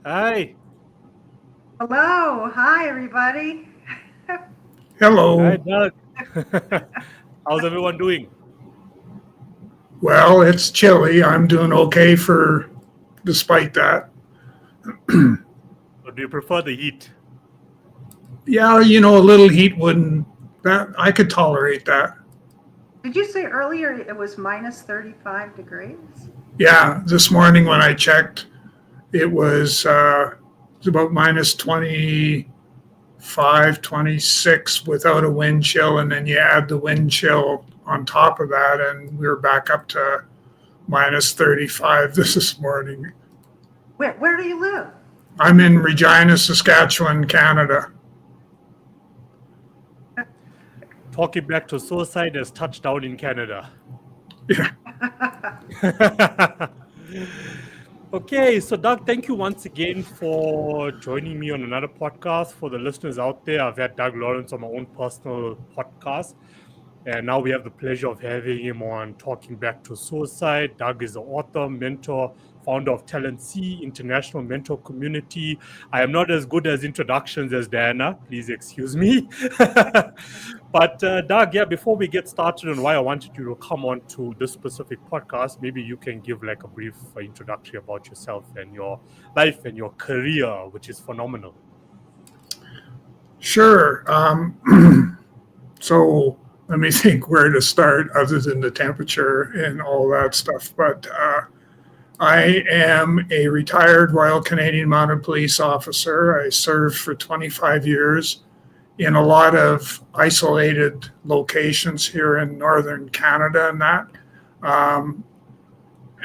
Hi. Hello. Hi, everybody. Hi, Hello. Doug. How's everyone doing? Well, it's chilly. I'm doing okay for despite that. Or do you prefer the heat? Yeah, a little heat wouldn't that I could tolerate that. Did you say earlier it was minus 35 degrees? Yeah, this morning when I checked, it was about minus 25, 26 without a wind chill, and then you add the wind chill on top of that, and we were back up to minus 35 this morning. Where do you live? I'm in Regina, Saskatchewan, Canada. Talking back to suicide has touched down in Canada. Yeah. Okay, so Doug, thank you once again for joining me on another podcast. For the listeners out there, I've had Doug Lawrence on my own personal podcast. And now we have the pleasure of having him on Talking Back to Suicide. Doug is the author, mentor, founder of Talent C, international mentor community. I am not as good as introductions as Diana. Please excuse me. But Doug, yeah, before we get started on why I wanted you to come on to this specific podcast, maybe you can give like a brief introduction about yourself and your life and your career, which is phenomenal. Sure. So let me think where to start other than the temperature and all that stuff. But I am a retired Royal Canadian Mounted Police officer. I served for 25 years in a lot of isolated locations here in northern Canada and that. Um,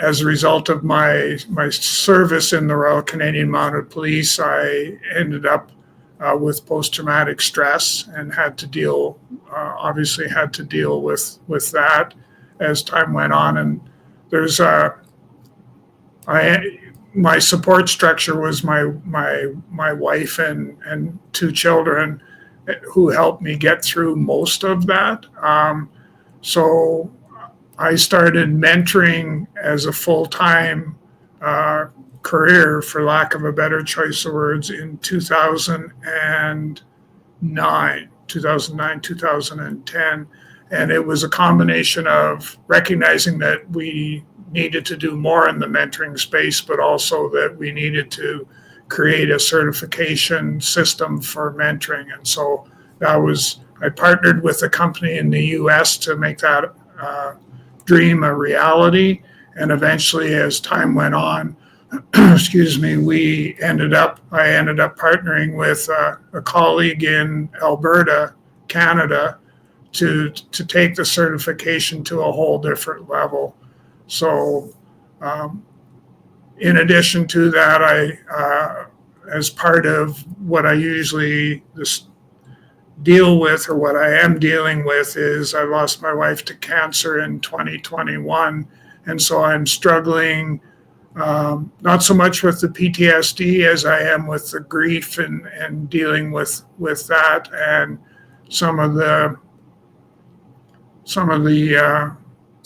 as a result of my service in the Royal Canadian Mounted Police, I ended up with post traumatic stress and had to deal obviously had to deal with that as time went on. And there's I my support structure was my wife and two children who helped me get through most of that. So I started mentoring as a full time uh, career, for lack of a better choice of words, in 2009, 2010. And it was a combination of recognizing that we needed to do more in the mentoring space, but also that we needed to create a certification system for mentoring. And so I partnered with a company in the US to make that dream a reality. And eventually, as time went on, excuse me, I ended up partnering with a colleague in Alberta, Canada, to take the certification to a whole different level. So, um, in addition to that, as part of what I usually deal with, or what I am dealing with, is I lost my wife to cancer in 2021, and so I'm struggling not so much with the PTSD as I am with the grief and dealing with that, and some of the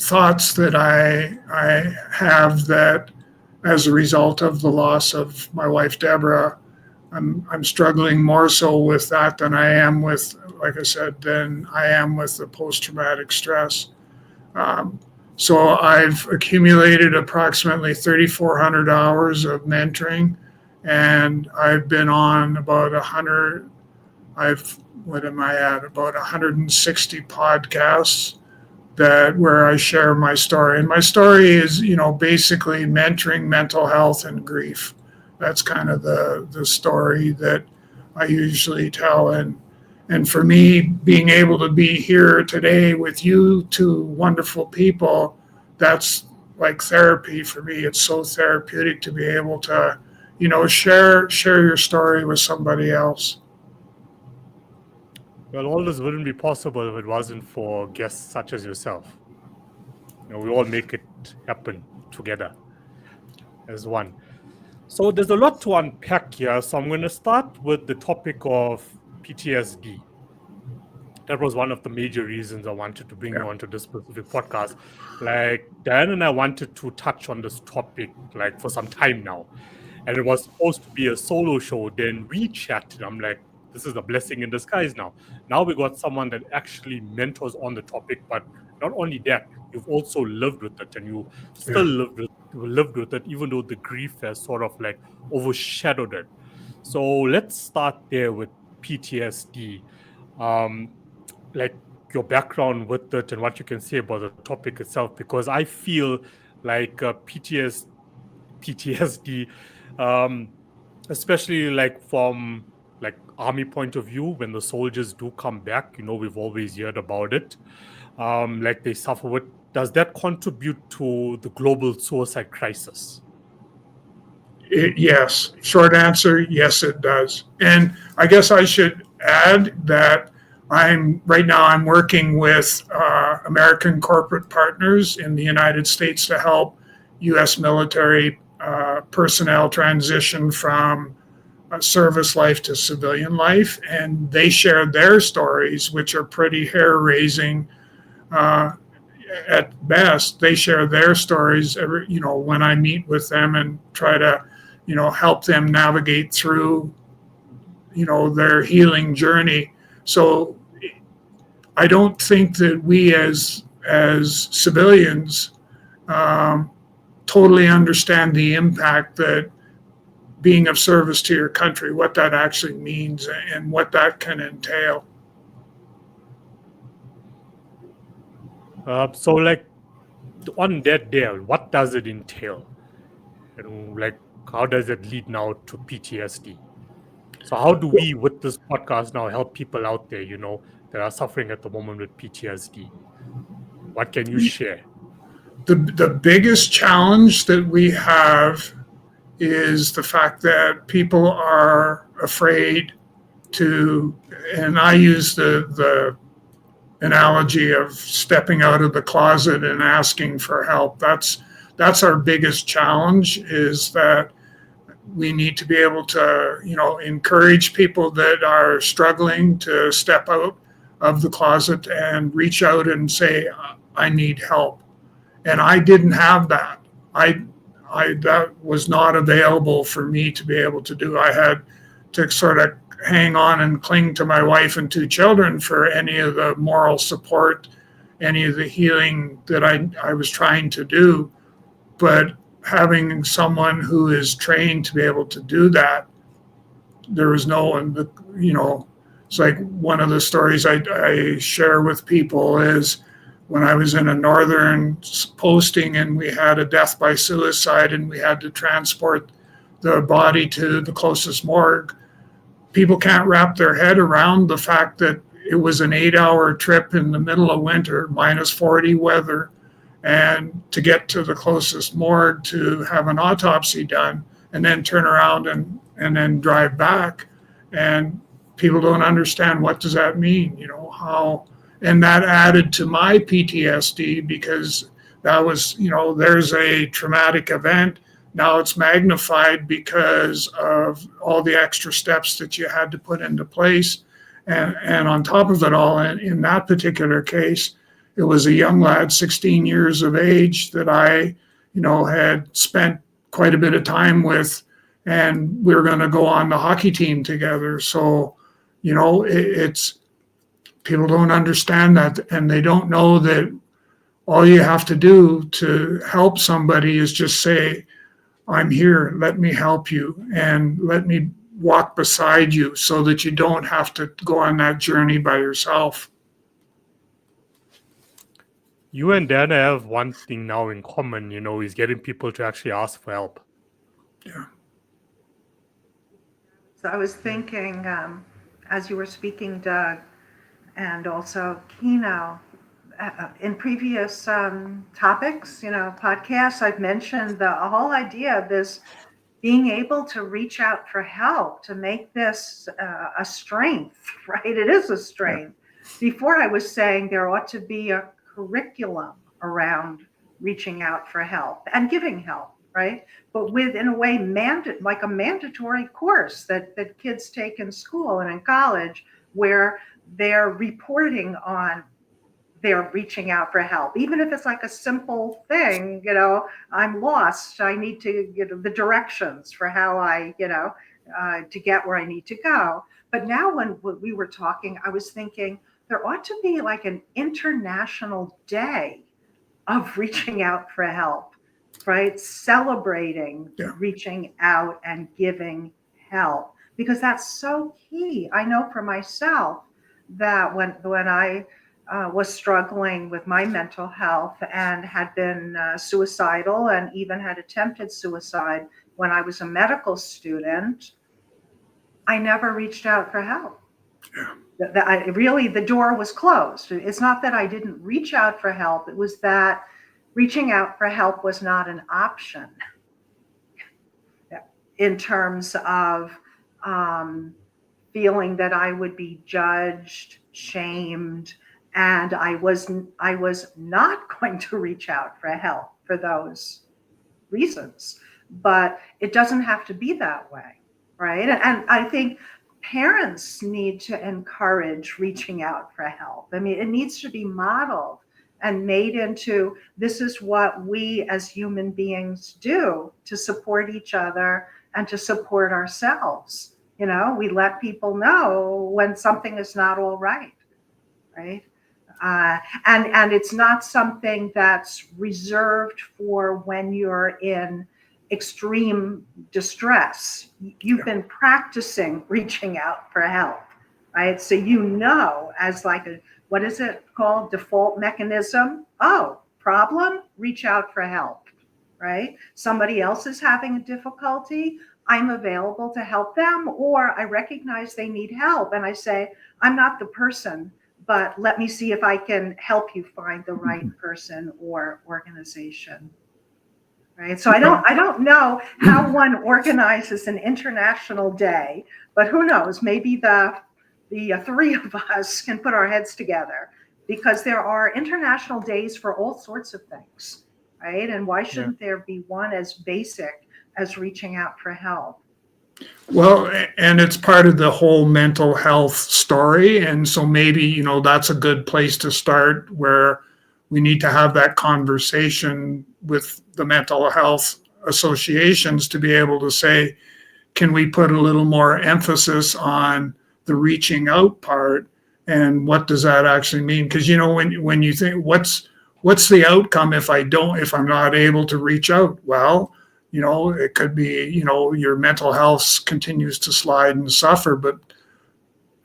thoughts that I have that as a result of the loss of my wife Deborah. I'm struggling more so with that than I am with, like I said, than I am with the post traumatic stress. Um, so I've accumulated approximately 3,400 hours of mentoring, and I've been on about 100. I've what am I at? About 160 podcasts that where I share my story. And my story is, basically mentoring mental health and grief. That's kind of the story that I usually tell. And for me, being able to be here today with you two wonderful people, that's like therapy for me. It's so therapeutic to be able to, share your story with somebody else. Well, all this wouldn't be possible if it wasn't for guests such as yourself. We all make it happen together as one. So there's a lot to unpack here. So I'm going to start with the topic of PTSD. That was one of the major reasons I wanted to bring Yeah. you onto this specific podcast. Like Diane and I wanted to touch on this topic like for some time now. and it was supposed to be a solo show. Then we chatted. I'm like, this is a blessing in disguise now. Now we got someone that actually mentors on the topic, but not only that, you've also lived with it, and you still lived with it, even though the grief has sort of like overshadowed it. So let's start there with PTSD. Like your background with it and what you can say about the topic itself, because I feel like PTSD, especially like from like army point of view, when the soldiers do come back, we've always heard about it. Like they suffer with. Does that contribute to the global suicide crisis? Yes. Short answer, yes, it does. And I guess I should add that right now I'm working with American corporate partners in the United States to help U.S. military personnel transition from service life to civilian life, and they share their stories, which are pretty hair-raising. At best, they share their stories when I meet with them and try to help them navigate through their healing journey. So I don't think that we as civilians totally understand the impact that being of service to your country, what that actually means and what that can entail. So like on that there, what does it entail? Like how does it lead now to PTSD? So how do we, with this podcast now, help people out there, that are suffering at the moment with PTSD? What can you share? The biggest challenge that we have is the fact that people are afraid to, and I use the analogy of stepping out of the closet and asking for help. That's our biggest challenge, is that we need to be able to, encourage people that are struggling to step out of the closet and reach out and say, I need help. And I didn't have that. That was not available for me to be able to do. I had to sort of hang on and cling to my wife and 2 children for any of the moral support, any of the healing that I was trying to do. But having someone who is trained to be able to do that, there was no one. It's like one of the stories I share with people is when I was in a northern posting and we had a death by suicide and we had to transport the body to the closest morgue. People can't wrap their head around the fact that it was an 8-hour trip in the middle of winter, -40 weather, and to get to the closest morgue to have an autopsy done and then turn around and then drive back. And people don't understand, what does that mean? How, and that added to my PTSD, because that was, there's a traumatic event. Now it's magnified because of all the extra steps that you had to put into place. And on top of it all, in that particular case, it was a young lad, 16 years of age, that I, had spent quite a bit of time with, and we were going to go on the hockey team together. So, it's, people don't understand that, and they don't know that all you have to do to help somebody is just say, I'm here, let me help you, and let me walk beside you so that you don't have to go on that journey by yourself. You and Dana have one thing now in common, is getting people to actually ask for help. Yeah. So I was thinking, as you were speaking, Doug, and also Kino, in previous topics, podcasts, I've mentioned the whole idea of this being able to reach out for help, to make this a strength, right? It is a strength. Yeah. Before I was saying there ought to be a curriculum around reaching out for help and giving help, right? But with, in a way, like a mandatory course that kids take in school and in college, where they're reporting on they're reaching out for help, even if it's like a simple thing, I'm lost. I need to get the directions for how to get where I need to go. But now when we were talking, I was thinking there ought to be like an international day of reaching out for help, right? Celebrating reaching out and giving help, because that's so key. I know for myself that when I was struggling with my mental health and had been suicidal and even had attempted suicide when I was a medical student, I never reached out for help. Really, the door was closed. It's not that I didn't reach out for help. It was that reaching out for help was not an option in terms of feeling that I would be judged, shamed, and I was not going to reach out for help for those reasons. But it doesn't have to be that way, right? And I think parents need to encourage reaching out for help. I mean, it needs to be modeled and made into, this is what we as human beings do to support each other and to support ourselves. We let people know when something is not all right, right? And it's not something that's reserved for when you're in extreme distress. You've been practicing reaching out for help, right? So as like what is it called? Default mechanism. Oh, problem, reach out for help, right? Somebody else is having a difficulty, I'm available to help them, or I recognize they need help and I say, I'm not the person, but let me see if I can help you find the right person or organization. Right. So I don't know how one organizes an international day, but who knows? Maybe the three of us can put our heads together, because there are international days for all sorts of things, right? And why shouldn't there be one as basic as reaching out for help? Well, and it's part of the whole mental health story. And so maybe, that's a good place to start, where we need to have that conversation with the mental health associations to be able to say, can we put a little more emphasis on the reaching out part, and what does that actually mean? Because when you think, what's the outcome if I'm not able to reach out? Well, it could be, your mental health continues to slide and suffer, but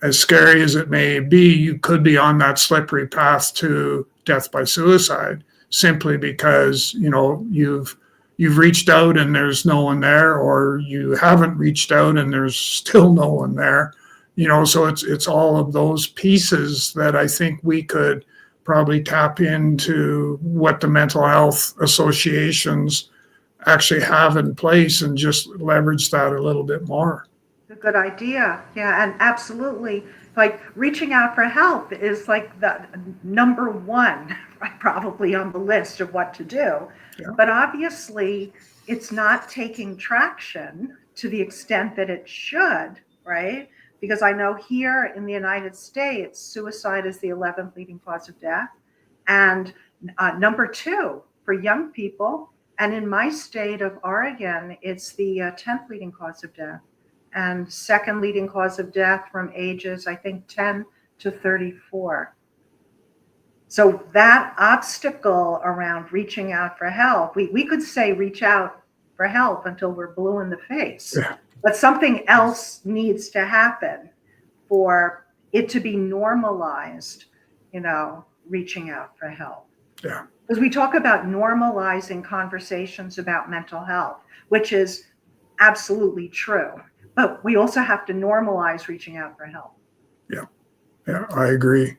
as scary as it may be, you could be on that slippery path to death by suicide, simply because, you've reached out and there's no one there, or you haven't reached out and there's still no one there. So it's all of those pieces that I think we could probably tap into, what the mental health associations actually have in place, and just leverage that a little bit more. A good idea. Yeah, and absolutely. Like, reaching out for help is like the number one, probably on the list of what to do. Yeah. But obviously, it's not taking traction to the extent that it should, right? Because I know here in the United States, suicide is the 11th leading cause of death. And number 2 for young people. And in my state of Oregon, it's the 10th leading cause of death, and second leading cause of death from ages, I think, 10 to 34. So that obstacle around reaching out for help, we could say reach out for help until we're blue in the face. Yeah. But something else needs to happen for it to be normalized, reaching out for help. Yeah. Because we talk about normalizing conversations about mental health, which is absolutely true. But we also have to normalize reaching out for help. Yeah, I agree.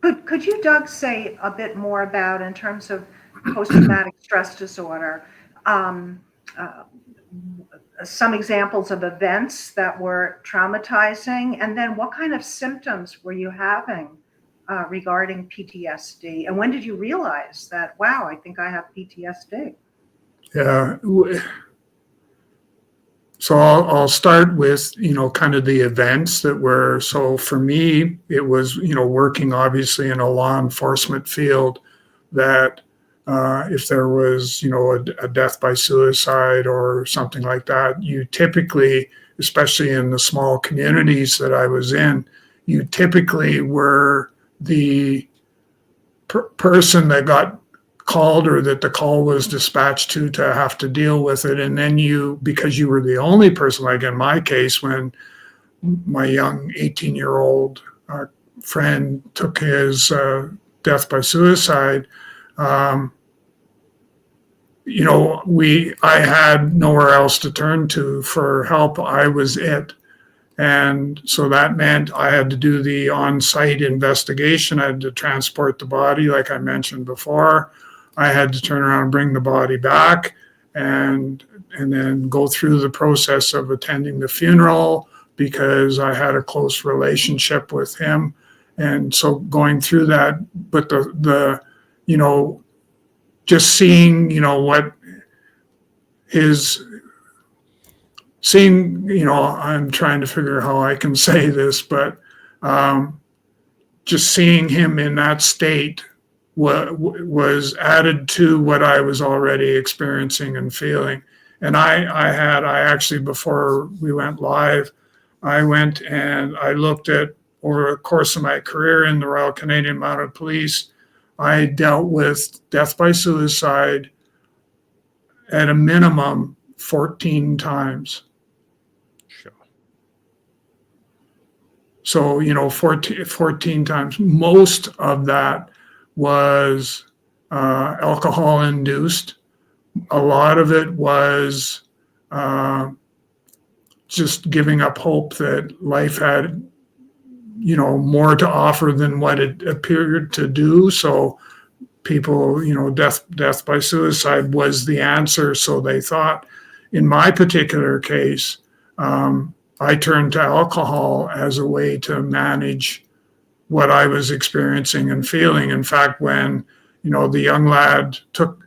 Could you, Doug, say a bit more about, in terms of post-traumatic stress disorder, some examples of events that were traumatizing, and then what kind of symptoms were you having regarding PTSD? And when did you realize that, wow, I think I have PTSD? Yeah. So I'll start with, kind of the events that were, so for me, it was, working obviously in a law enforcement field that if there was, a death by suicide or something like that, you typically, especially in the small communities that I was in, you typically were the person that got called or that the call was dispatched to have to deal with it. And then because you were the only person, like in my case, when my young 18-year-old friend took his death by suicide, I had nowhere else to turn to for help. I was it. And so that meant I had to do the on-site investigation. I had to transport the body, like I mentioned before. I had to turn around and bring the body back and then go through the process of attending the funeral because I had a close relationship with him. And so going through that, but just seeing, what I'm trying to figure how I can say this, but just seeing him in that state was added to what I was already experiencing and feeling. And I actually, before we went live, I went and I looked at, over the course of my career in the Royal Canadian Mounted Police, I dealt with death by suicide at a minimum 14 times. Sure. So, 14 times. Most of that was alcohol induced. A lot of it was just giving up hope that life had, more to offer than what it appeared to do. So people, death by suicide was the answer. So they thought. In my particular case, I turned to alcohol as a way to manage what I was experiencing and feeling. In fact, when, the young lad took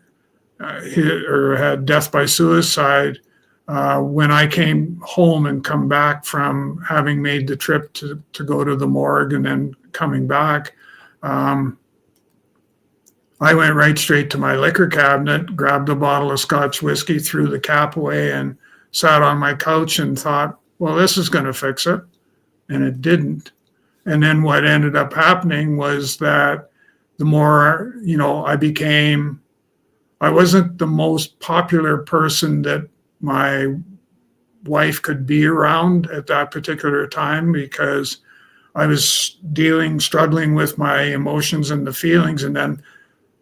had death by suicide, when I came home and come back from having made the trip to go to the morgue and then coming back, I went right straight to my liquor cabinet, grabbed a bottle of Scotch whiskey, threw the cap away, and sat on my couch and thought, well, this is going to fix it. And it didn't. And then what ended up happening was that the more, I wasn't the most popular person that my wife could be around at that particular time because I was struggling with my emotions and the feelings, and then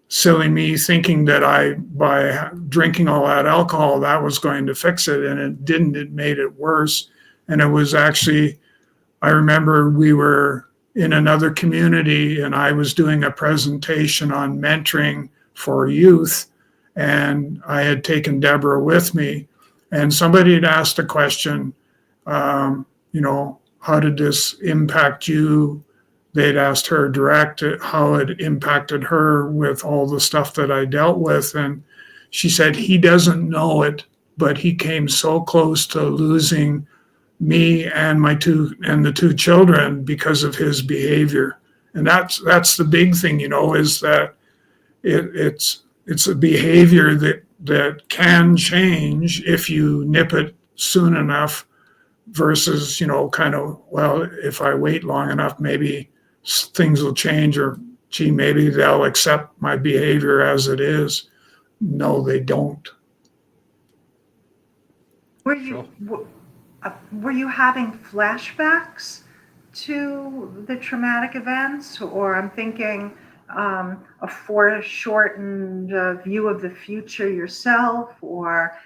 silly me thinking that by drinking all that alcohol, that was going to fix it. And it didn't. It made it worse. And it was actually, I remember we were in another community and I was doing a presentation on mentoring for youth. And I had taken Deborah with me, and somebody had asked a question, how did this impact you? They'd asked her direct how it impacted her with all the stuff that I dealt with. And she said, he doesn't know it, but he came so close to losing me and the two children because of his behavior. And that's the big thing, is that it's a behavior that can change if you nip it soon enough versus, if I wait long enough, maybe things will change, or gee, maybe they'll accept my behavior as it is. No, they don't. Were you having flashbacks to the traumatic events, or I'm thinking a foreshortened view of the future yourself, or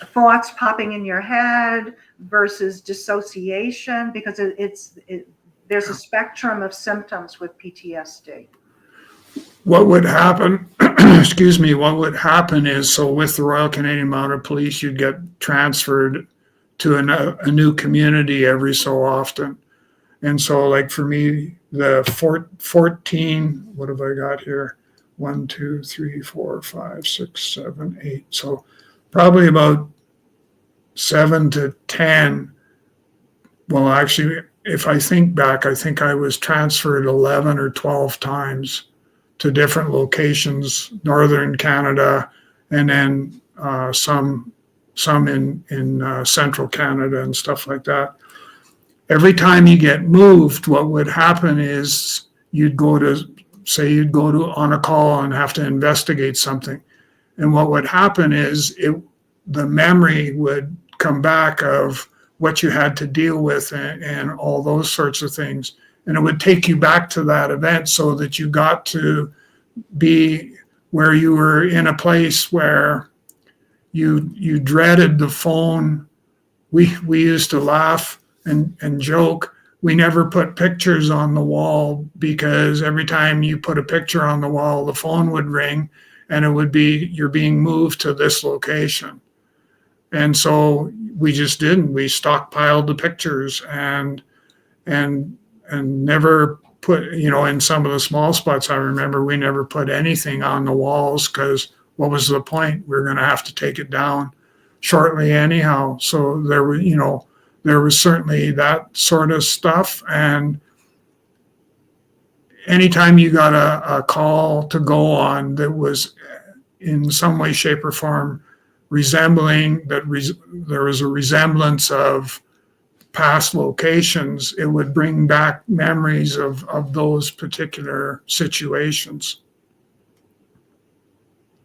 thoughts popping in your head versus dissociation, because there's a spectrum of symptoms with PTSD. What would happen, what would happen is, so with the Royal Canadian Mounted Police, you'd get transferred to a new community every so often. And so like for me, the 14, what have I got here? 1, 2, 3, 4, 5, 6, 7, 8. So probably about 7 to 10. Well, actually, if I think back, I think I was transferred 11 or 12 times to different locations, northern Canada, and then some in central Canada and stuff like that. Every time you get moved, what would happen is you'd go to on a call and have to investigate something. And what would happen is the memory would come back of what you had to deal with and all those sorts of things. And it would take you back to that event so that you got to be where you were in a place where you dreaded the phone. We used to laugh and joke. We never put pictures on the wall because every time you put a picture on the wall, the phone would ring and it would be, you're being moved to this location. And so we just didn't. We stockpiled the pictures and never put, in some of the small spots, I remember we never put anything on the walls because what was the point? We're going to have to take it down shortly anyhow. So there was certainly that sort of stuff. And anytime you got a call to go on that was in some way, shape, or form resembling there was a resemblance of past locations, it would bring back memories of those particular situations.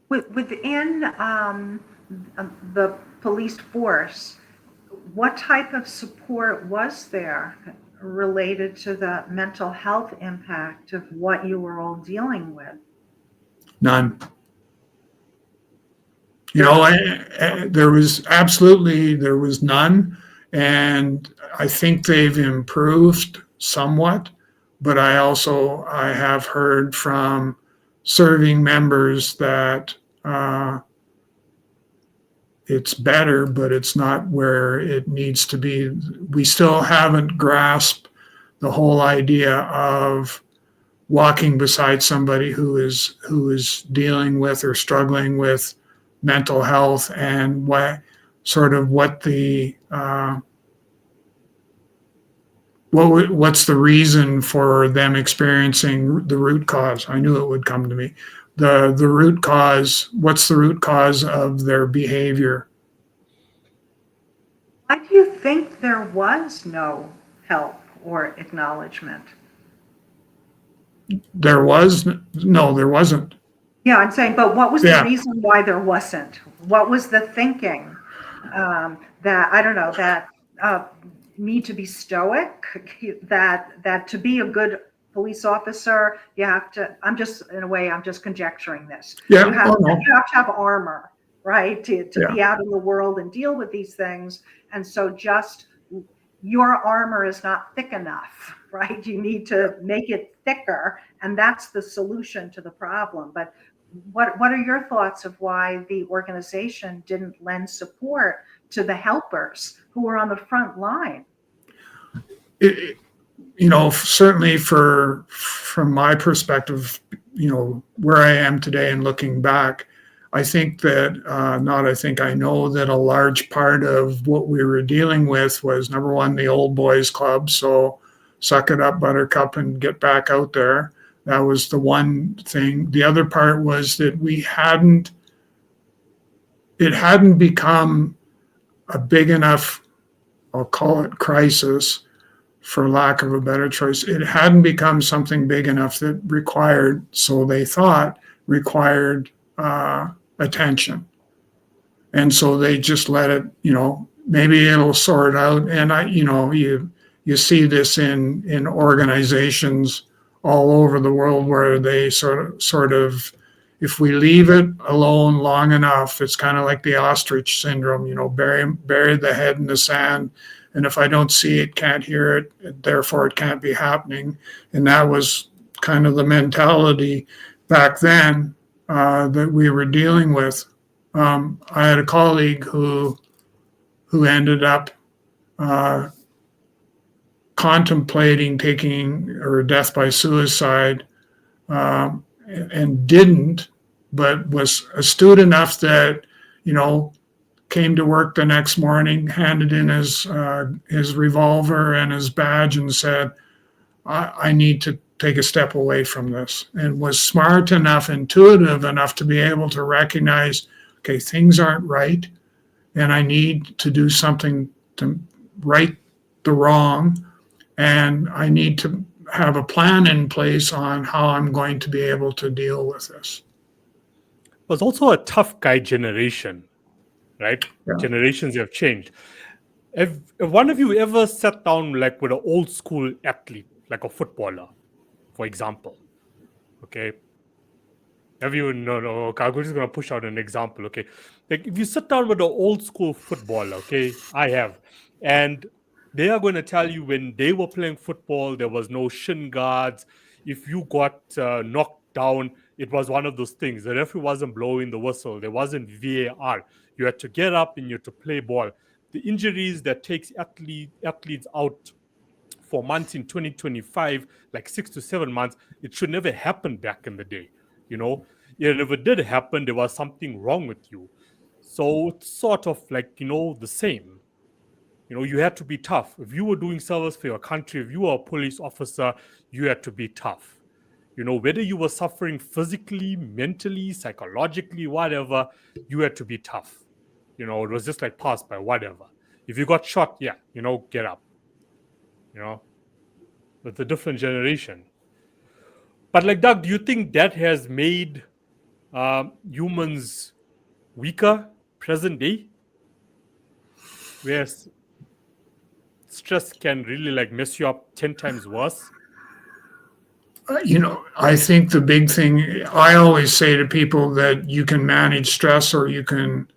Within the police force, what type of support was there related to the mental health impact of what you were all dealing with? None. There was none. And I think they've improved somewhat, but I have heard from serving members that it's better, but it's not where it needs to be. We still haven't grasped the whole idea of walking beside somebody who is dealing with or struggling with mental health and what's the reason for them experiencing the root cause. I knew it would come to me. The root cause, what's the root cause of their behavior? Why do you think there was no help or acknowledgement? There wasn't. Yeah, I'm saying, but what was the reason why there wasn't? What was the thinking? That need to be stoic, that to be a good police officer, you have to, I'm just conjecturing this. Yeah, you have to have armor, right? To be out in the world and deal with these things. And so just your armor is not thick enough, right? You need to make it thicker. And that's the solution to the problem. But what are your thoughts of why the organization didn't lend support to the helpers who were on the front line? Certainly from my perspective, where I am today and looking back, I think that, I know that a large part of what we were dealing with was, number one, the old boys club. So suck it up, buttercup, and get back out there. That was the one thing. The other part was that it hadn't become a big enough, I'll call it crisis, for lack of a better choice. It hadn't become something big enough that required attention. And so they just let it, maybe it'll sort out. And you see this in organizations all over the world where they sort of, if we leave it alone long enough, it's kind of like the ostrich syndrome, bury the head in the sand. And if I don't see it, can't hear it, therefore it can't be happening. And that was kind of the mentality back then that we were dealing with. I had a colleague who ended up contemplating taking or death by suicide and didn't, but was astute enough that, came to work the next morning, handed in his revolver and his badge, and said, I need to take a step away from this, and was smart enough, intuitive enough to be able to recognize, okay, things aren't right, and I need to do something to right the wrong, and I need to have a plan in place on how I'm going to be able to deal with this. It was also a tough guy generation, right? Yeah. Generations have changed. If one of you ever sat down like with an old school athlete, like a footballer, for example, okay? Have you, no, okay, I'm just going to push out an example, okay? Like if you sit down with an old school footballer, okay, I have, and they are going to tell you when they were playing football, there was no shin guards. If you got knocked down, it was one of those things. The referee wasn't blowing the whistle. There wasn't VAR. You had to get up and you had to play ball. The injuries that takes athletes out for months in 2025, like 6 to 7 months, it should never happen back in the day. You know, and if it did happen, there was something wrong with you. So it's sort of like, the same. You had to be tough. If you were doing service for your country, if you were a police officer, you had to be tough. Whether you were suffering physically, mentally, psychologically, whatever, you had to be tough. It was just like pass by whatever. If you got shot, yeah, get up. It's a different generation. But like Doug, do you think that has made humans weaker present day? Where stress can really like mess you up 10 times worse? I think the big thing, I always say to people that you can manage stress or you can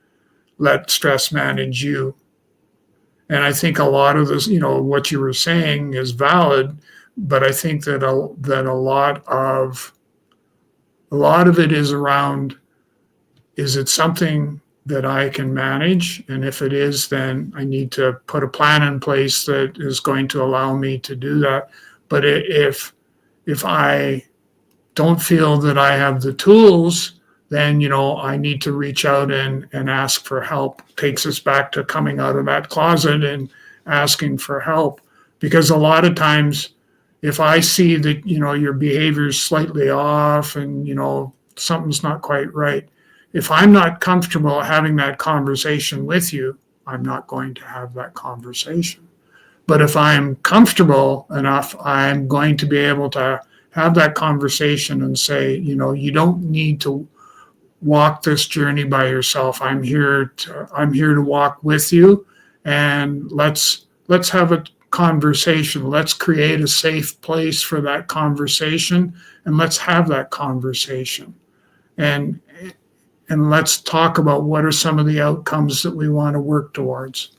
let stress manage you. And I think a lot of this, what you were saying is valid, but I think that a lot of it is around, is it something that I can manage? And if it is, then I need to put a plan in place that is going to allow me to do that. But if I don't feel that I have the tools, then, I need to reach out and ask for help. Takes us back to coming out of that closet and asking for help. Because a lot of times, if I see that, your behavior is slightly off and, something's not quite right, if I'm not comfortable having that conversation with you, I'm not going to have that conversation. But if I'm comfortable enough, I'm going to be able to have that conversation and say, you don't need to walk this journey by yourself. I'm here to walk with you, and let's have a conversation. Let's create a safe place for that conversation, and let's have that conversation. And let's talk about what are some of the outcomes that we want to work towards.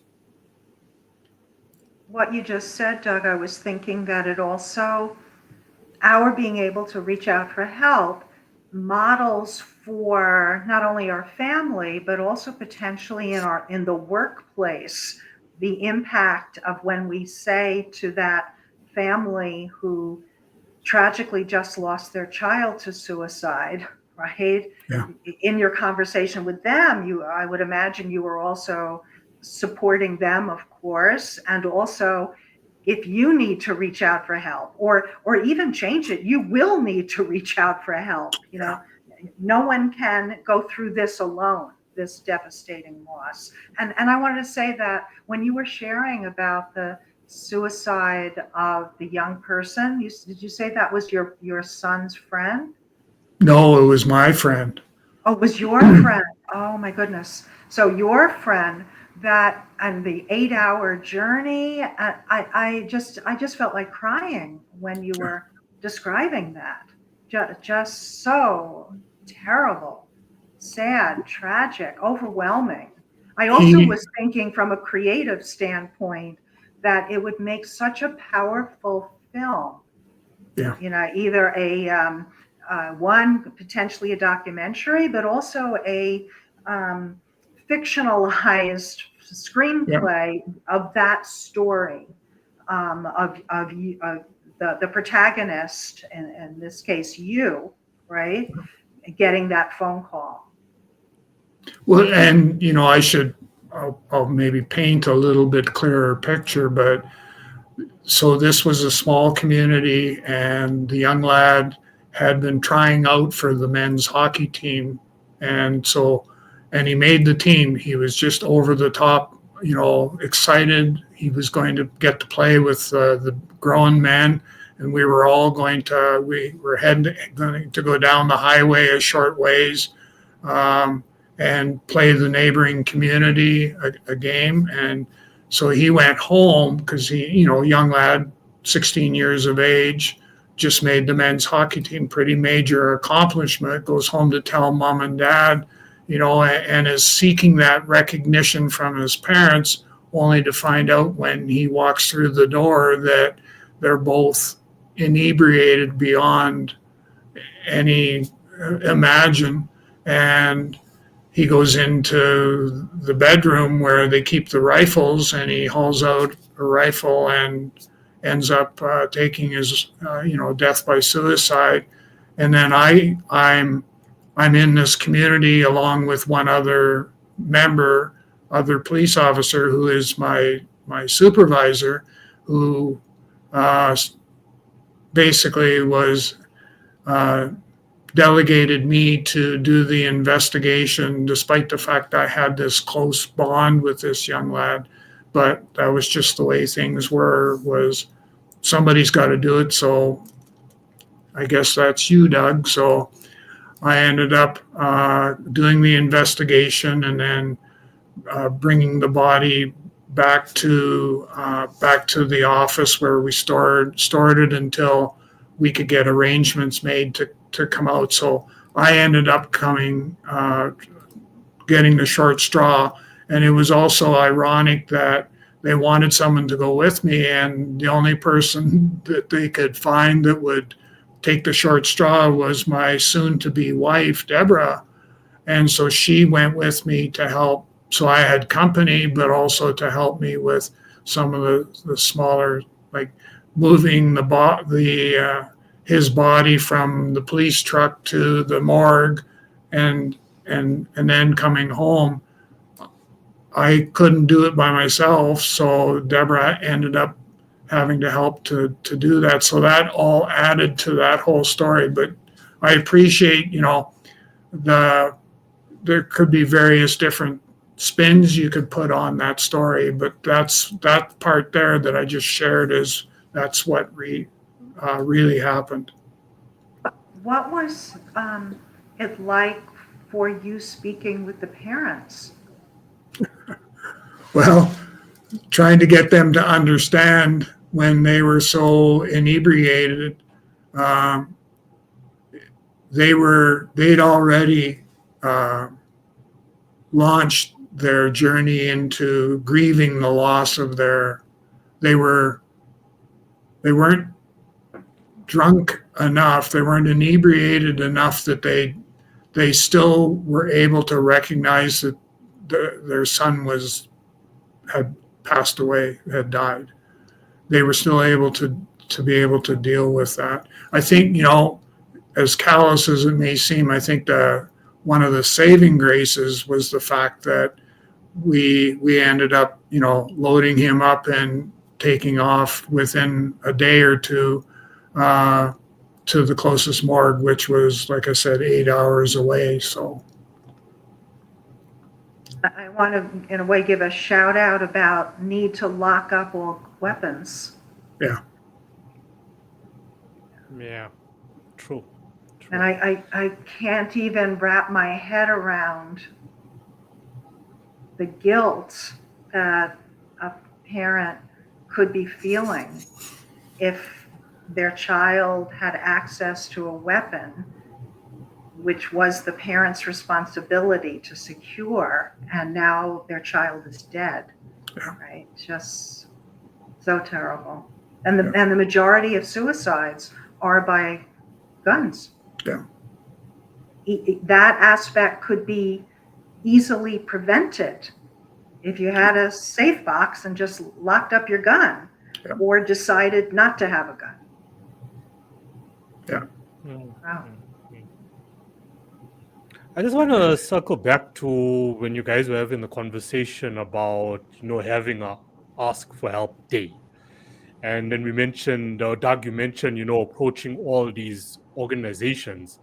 What you just said, Doug, I was thinking that it also, our being able to reach out for help models for not only our family, but also potentially in the workplace, the impact of when we say to that family who tragically just lost their child to suicide, right? Yeah. In your conversation with them, I would imagine you were also supporting them, of course, and also if you need to reach out for help or even change it, you will need to reach out for help. No one can go through this alone, this devastating loss. And I wanted to say that when you were sharing about the suicide of the young person, did you say that was your son's friend? No, it was my friend. Oh, it was your friend. Oh my goodness. So your friend, that and the 8-hour journey, I just felt like crying when you were describing that. Just so terrible, sad, tragic, overwhelming. I also was thinking from a creative standpoint that it would make such a powerful film. Yeah. Either one potentially a documentary, but also a fictionalized screenplay of that story, of the protagonist, in this case you, right, getting that phone call. Well, and I'll maybe paint a little bit clearer picture. But so this was a small community, and the young lad had been trying out for the men's hockey team, and he made the team. He was just over the top, excited. He was going to get to play with the grown men, and we were going to go down the highway a short ways, and play the neighboring community a game. And so he went home because young lad, 16 years of age, just made the men's hockey team, pretty major accomplishment, goes home to tell mom and dad, and is seeking that recognition from his parents, only to find out when he walks through the door that they're both inebriated beyond any imagine. And he goes into the bedroom where they keep the rifles, and he hauls out a rifle and ends up taking his, death by suicide. And then I'm in this community along with one other police officer who is my supervisor, who basically was delegated me to do the investigation, despite the fact I had this close bond with this young lad. But that was just the way things was somebody's got to do it. So I guess that's you, Doug. So I ended up doing the investigation, and then bringing the body back to the office where we stored it until we could get arrangements made to come out. So I ended up getting the short straw. And it was also ironic that they wanted someone to go with me, and the only person that they could find that would take the short straw was my soon-to-be wife, Deborah. And so she went with me to help. So I had company, but also to help me with some of the smaller, like moving his body from the police truck to the morgue, and then coming home. I couldn't do it by myself, so Deborah ended up having to help to do that. So that all added to that whole story. But I appreciate, there could be various different spins you could put on that story, but that part there that I just shared that's what really happened. What was it like for you speaking with the parents? Well, trying to get them to understand when they were so inebriated. They'd already launched their journey into grieving the loss of they weren't drunk enough, they weren't inebriated enough that they still were able to recognize that their son had passed away, had died. They were still able to be able to deal with that. I think, as callous as it may seem, I think one of the saving graces was the fact that we ended up, loading him up and taking off within a day or two to the closest morgue, which was, like I said, 8 hours away. So I want to, in a way, give a shout out about need to lock up all weapons. Yeah. Yeah. True. And I can't even wrap my head around the guilt that a parent could be feeling if their child had access to a weapon, which was the parent's responsibility to secure, and now their child is dead. Yeah. Right? Just so terrible. And the majority of suicides are by guns. Yeah. That aspect could be easily prevented if you had a safe box and just locked up your gun, or decided not to have a gun. Yeah. Wow. I just want to circle back to when you guys were having the conversation about, having a ask for help day. And then we mentioned, Doug, you mentioned, approaching all these organizations.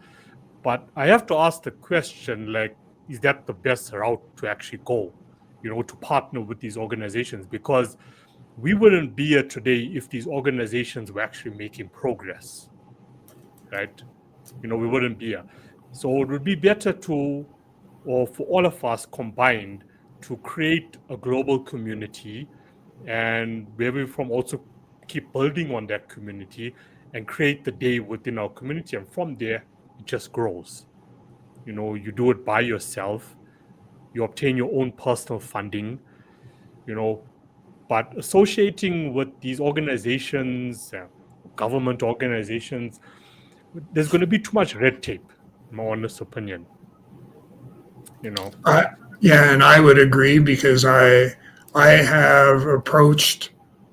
But I have to ask the question, like, is that the best route to actually go, to partner with these organizations? Because we wouldn't be here today if these organizations were actually making progress, right? We wouldn't be here. So it would be better or for all of us combined, to create a global community, and where we from also keep building on that community and create the day within our community. And from there, it just grows. You do it by yourself, you obtain your own personal funding, but associating with these organizations, government organizations, there's going to be too much red tape, in my honest opinion. Yeah, and I would agree, because I have approached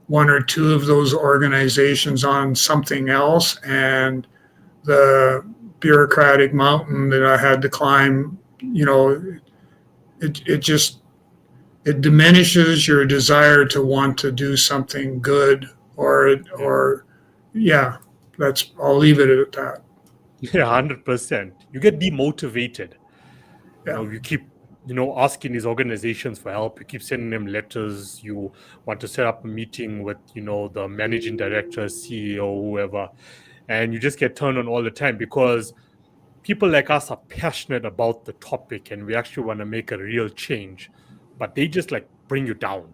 one or two of those organizations on something else, and the bureaucratic mountain that I had to climb, it diminishes your desire to want to do something good, or yeah, I'll leave it at that. Yeah, 100%. You get demotivated. Yeah. You keep, asking these organizations for help. You keep sending them letters. You want to set up a meeting with, the managing director, CEO, whoever, and you just get turned on all the time, because people like us are passionate about the topic and we actually want to make a real change, but they just like bring you down,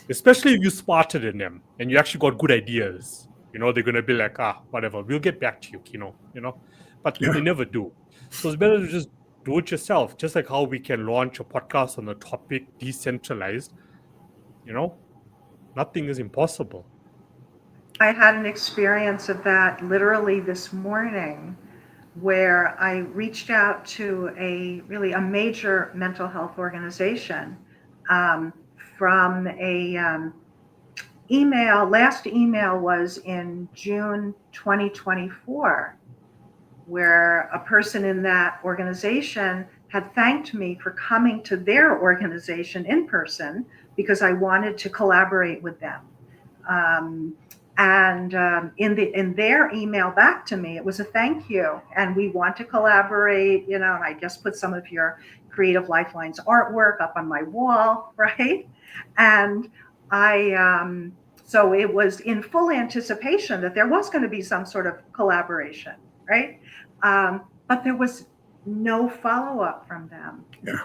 especially if you're smarter than them and you actually got good ideas. They're going to be like, whatever, we'll get back to you, but they never do. So it's better to just do it yourself, just like how we can launch a podcast on the topic decentralized. Nothing is impossible. I had an experience of that literally this morning, where I reached out to a major mental health organization from a email. Last email was in June 2024, where a person in that organization had thanked me for coming to their organization in person because I wanted to collaborate with them. In their email back to me, it was a thank you, and we want to collaborate, and I just put some of your Creative Lifelines artwork up on my wall, right? And so it was in full anticipation that there was going to be some sort of collaboration, right? But there was no follow-up from them. Yeah.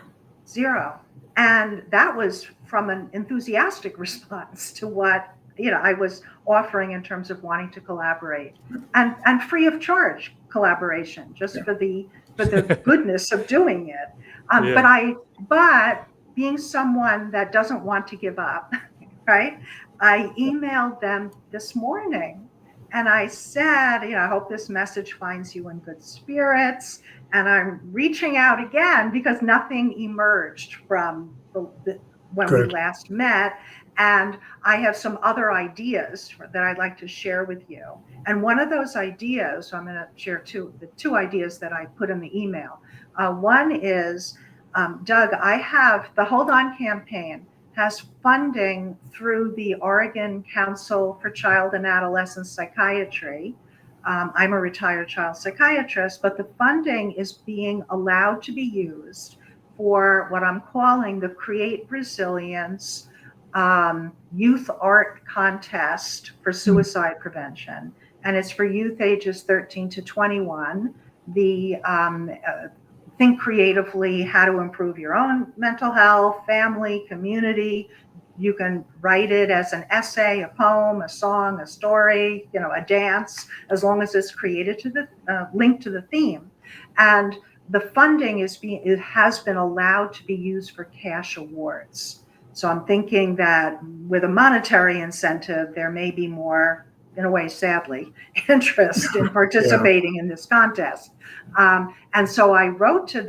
Zero. And that was from an enthusiastic response to what I was offering in terms of wanting to collaborate, and free of charge collaboration, just for the goodness of doing it. But being someone that doesn't want to give up, right? I emailed them this morning and I said, I hope this message finds you in good spirits. And I'm reaching out again because nothing emerged from when we last met. And I have some other ideas that I'd like to share with you. And one of those ideas, so I'm going to share the two ideas that I put in the email. One is, Doug, I have the Hold On campaign has funding through the Oregon Council for Child and Adolescent Psychiatry. I'm a retired child psychiatrist, but the funding is being allowed to be used for what I'm calling the Create Resilience youth art contest for suicide prevention. And it's for youth ages 13 to 21. The think creatively how to improve your own mental health, family, community. You can write it as an essay, a poem, a song, a story, a dance, as long as it's created to the linked to the theme. And the funding it has been allowed to be used for cash awards. So I'm thinking that with a monetary incentive, there may be more, in a way, sadly, interest in participating in this contest. And so I wrote to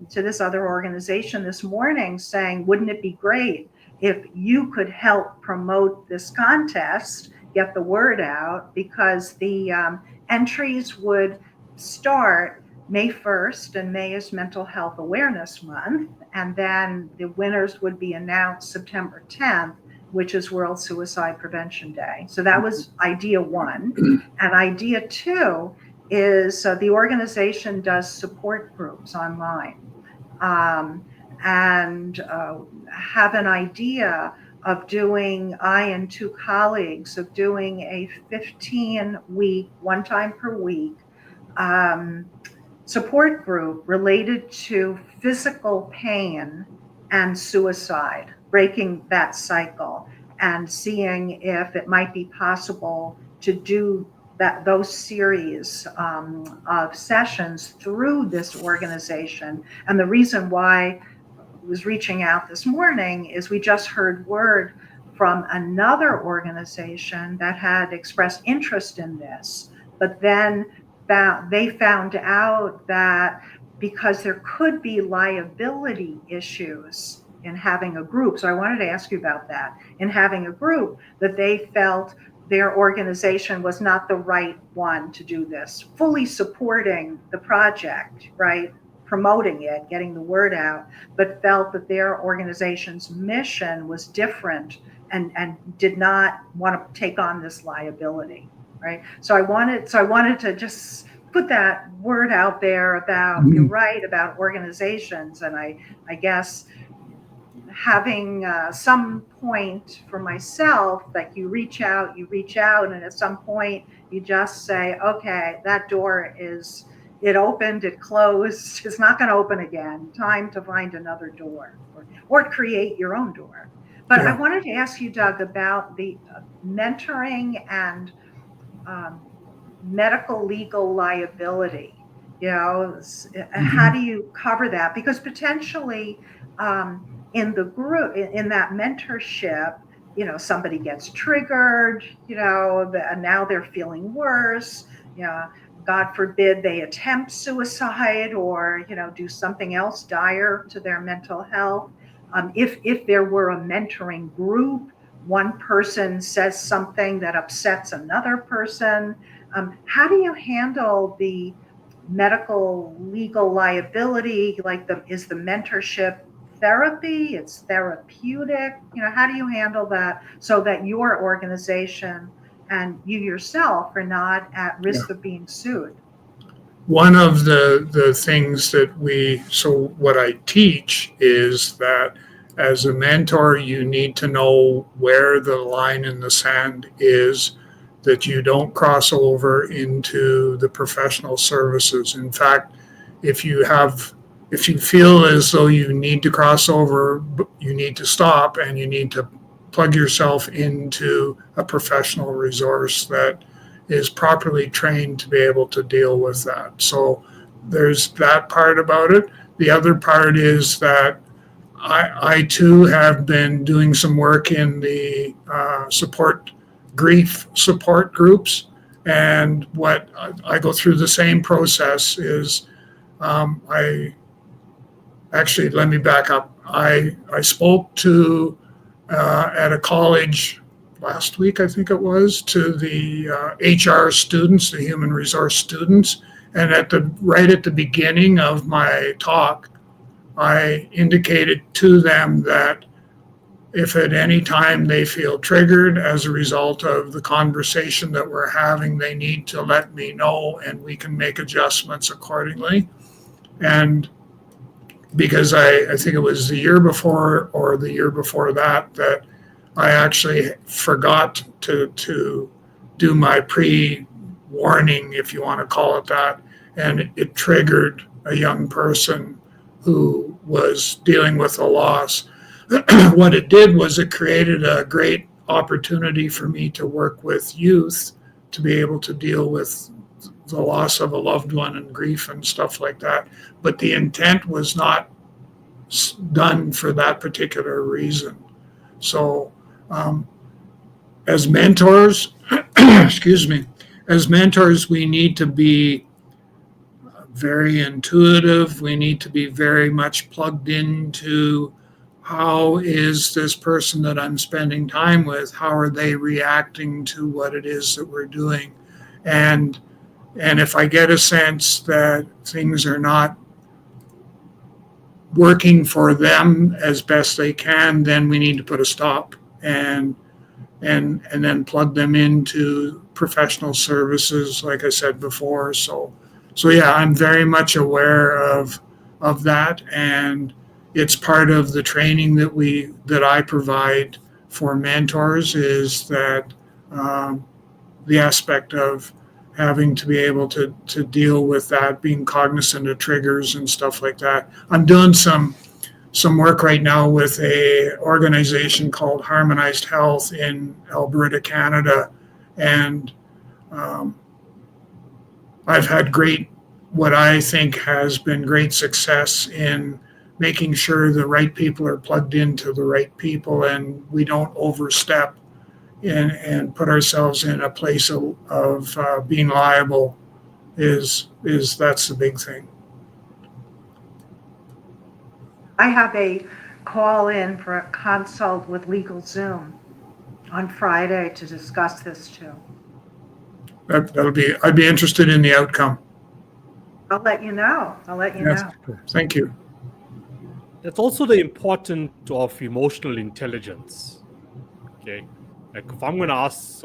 this other organization this morning saying, wouldn't it be great if you could help promote this contest, get the word out, because the entries would start May 1st, and May is Mental Health Awareness Month. And then the winners would be announced September 10th, which is World Suicide Prevention Day. So that was idea one. And idea two is the organization does support groups online, and have an idea of doing, I and two colleagues, of doing a 15-week, one time per week, support group related to physical pain and suicide, breaking that cycle and seeing if it might be possible to do those series of sessions through this organization. And the reason why I was reaching out this morning is we just heard word from another organization that had expressed interest in this, but then they found out that because there could be liability issues in having a group. So I wanted to ask you about that. In having a group, that they felt their organization was not the right one to do this, fully supporting the project, right? Promoting it, getting the word out, but felt that their organization's mission was different and did not want to take on this liability, right? So I wanted to just put that word out there about, you're right, about organizations. And I guess having some point for myself, like you reach out, and at some point you just say, okay, that door it opened, it closed, it's not going to open again. Time to find another door, or create your own door. But I wanted to ask you, Doug, about the mentoring and medical legal liability. How do you cover that? Because potentially in the group, in that mentorship, somebody gets triggered, and now they're feeling worse. God forbid they attempt suicide or, do something else dire to their mental health. If there were a mentoring group, one person says something that upsets another person. How do you handle the medical legal liability? Is the mentorship therapy? It's therapeutic? How do you handle that so that your organization and you yourself are not at risk of being sued? One of the things what I teach is that as a mentor, you need to know where the line in the sand is, that you don't cross over into the professional services. In fact, if you feel as though you need to cross over, you need to stop and you need to plug yourself into a professional resource that is properly trained to be able to deal with that. So there's that part about it. The other part is that I too have been doing some work in the grief support groups. And what I go through the same process is let me back up. I spoke to at a college last week, I think it was, to the HR students, the human resource students. And right at the beginning of my talk, I indicated to them that if at any time they feel triggered as a result of the conversation that we're having, they need to let me know and we can make adjustments accordingly. And because I think it was the year before or the year before that I actually forgot to do my pre-warning, if you want to call it that, and it triggered a young person who was dealing with a loss. What it did was it created a great opportunity for me to work with youth to be able to deal with the loss of a loved one and grief and stuff like that. But the intent was not done for that particular reason. So as mentors, as mentors, we need to be very intuitive. We need to be very much plugged into how is this person that I'm spending time with, how are they reacting to what it is that we're doing? And And if I get a sense that things are not working for them as best they can, then we need to put a stop and then plug them into professional services, like I said before. So yeah, I'm very much aware of that, and it's part of the training that I provide for mentors, is that the aspect of having to be able to deal with that, being cognizant of triggers and stuff like that. I'm doing some work right now with a organization called Harmonized Health in Alberta, Canada, and I've had what I think has been great success in making sure the right people are plugged into the right people, and we don't overstep and put ourselves in a place of being liable. That's the big thing. I have a call in for a consult with LegalZoom on Friday to discuss this too. I'd be interested in the outcome. I'll let you know. Yes. Thank you. It's also the importance of emotional intelligence. Okay. Like if I'm going to ask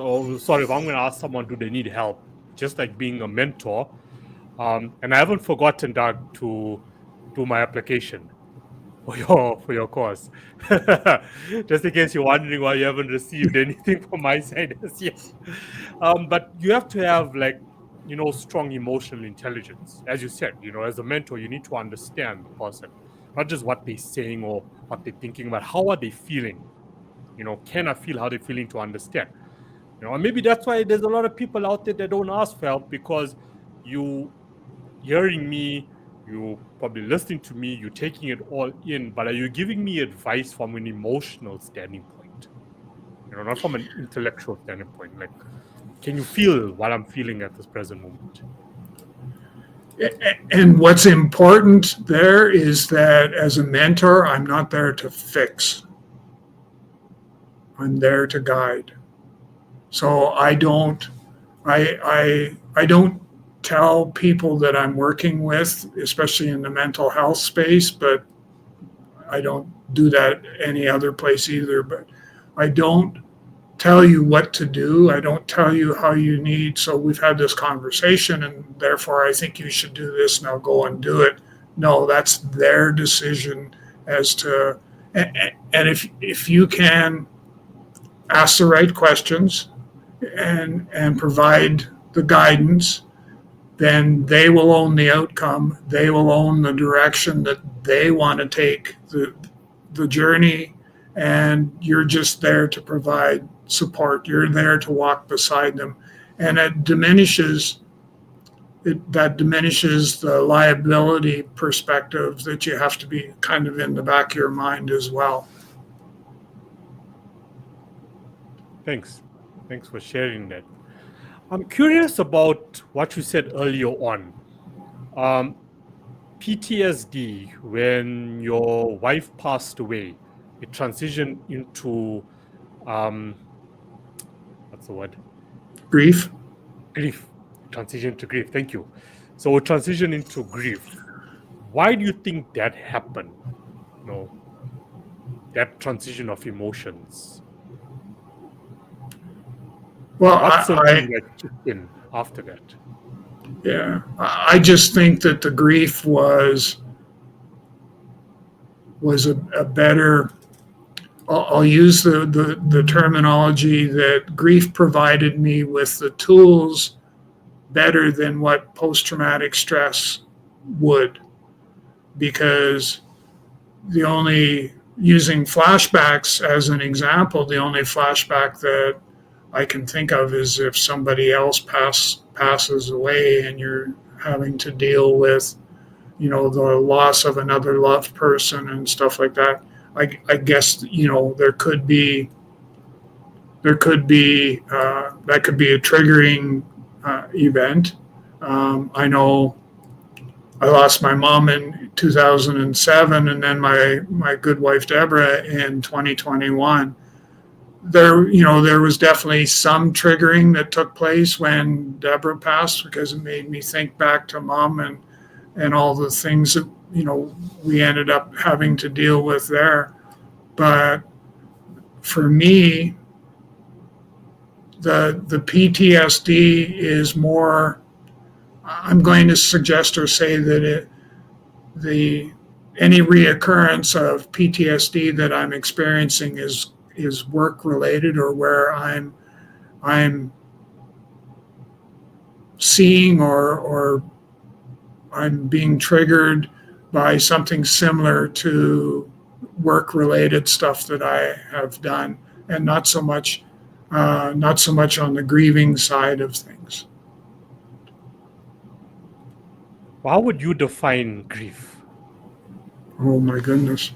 someone, do they need help? Just like being a mentor. And I haven't forgotten, Doug, to do my application for your course. Just in case you're wondering why you haven't received anything from my side as yet. But you have to have strong emotional intelligence. As you said, as a mentor, you need to understand the person, not just what they're saying or what they're thinking, but how are they feeling? Can I feel how they're feeling to understand? And maybe that's why there's a lot of people out there that don't ask for help, because you hearing me, you probably listening to me, you're taking it all in, but are you giving me advice from an emotional standing point? Not from an intellectual standing point. Like, can you feel what I'm feeling at this present moment? And what's important there is that as a mentor, I'm not there to fix. I'm there to guide. So I don't tell people that I'm working with, especially in the mental health space, but I don't do that any other place either. But I don't tell you what to do. I don't tell you how you need. So we've had this conversation, and therefore I think you should do this. Now go and do it. No, that's their decision as to. And if you can ask the right questions and provide the guidance, then they will own the outcome. They will own the direction that they want to take the journey, and you're just there to provide support. You're there to walk beside them, and that diminishes the liability perspective that you have to be kind of in the back of your mind as well. Thanks for sharing that. I'm curious about what you said earlier on. PTSD, when your wife passed away, it transitioned into, what's the word? Grief. Transition to grief. Thank you. So transition into grief. Why do you think that happened? That transition of emotions. Well, What's something that kicked in after that? Yeah, I just think that the grief was a better. I'll use the terminology that grief provided me with the tools better than what post-traumatic stress would, because using flashbacks as an example, the only flashback that I can think of is if somebody else passes away and you're having to deal with, the loss of another loved person and stuff like that. I guess, there could be that could be a triggering event. I know I lost my mom in 2007, and then my good wife Deborah in 2021. there was definitely some triggering that took place when Deborah passed, because it made me think back to Mom and all the things that, we ended up having to deal with there. But for me, the PTSD is more, I'm going to suggest or say that any reoccurrence of PTSD that I'm experiencing is work related, or where I'm seeing or I'm being triggered by something similar to work related stuff that I have done, and not so much on the grieving side of things. How would you define grief? Oh my goodness.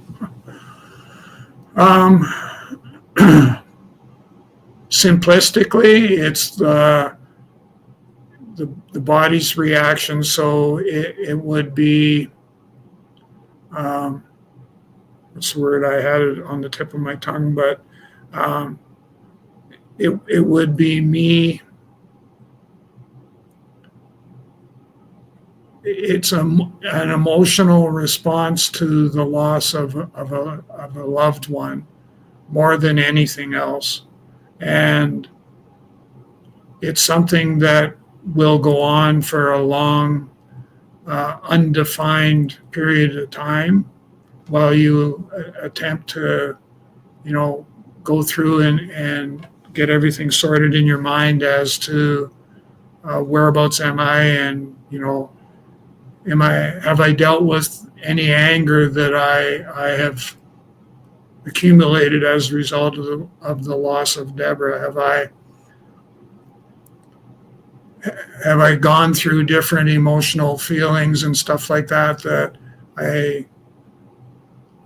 Simplistically, it's the body's reaction. So it would be, what's the word? I had it on the tip of my tongue, but it would be me. It's an emotional response to the loss of a loved one, more than anything else. And it's something that will go on for a long, undefined period of time while you attempt to, go through and get everything sorted in your mind as to whereabouts am I, and, have I dealt with any anger that I have accumulated as a result of the loss of Deborah? Have I gone through different emotional feelings and stuff like that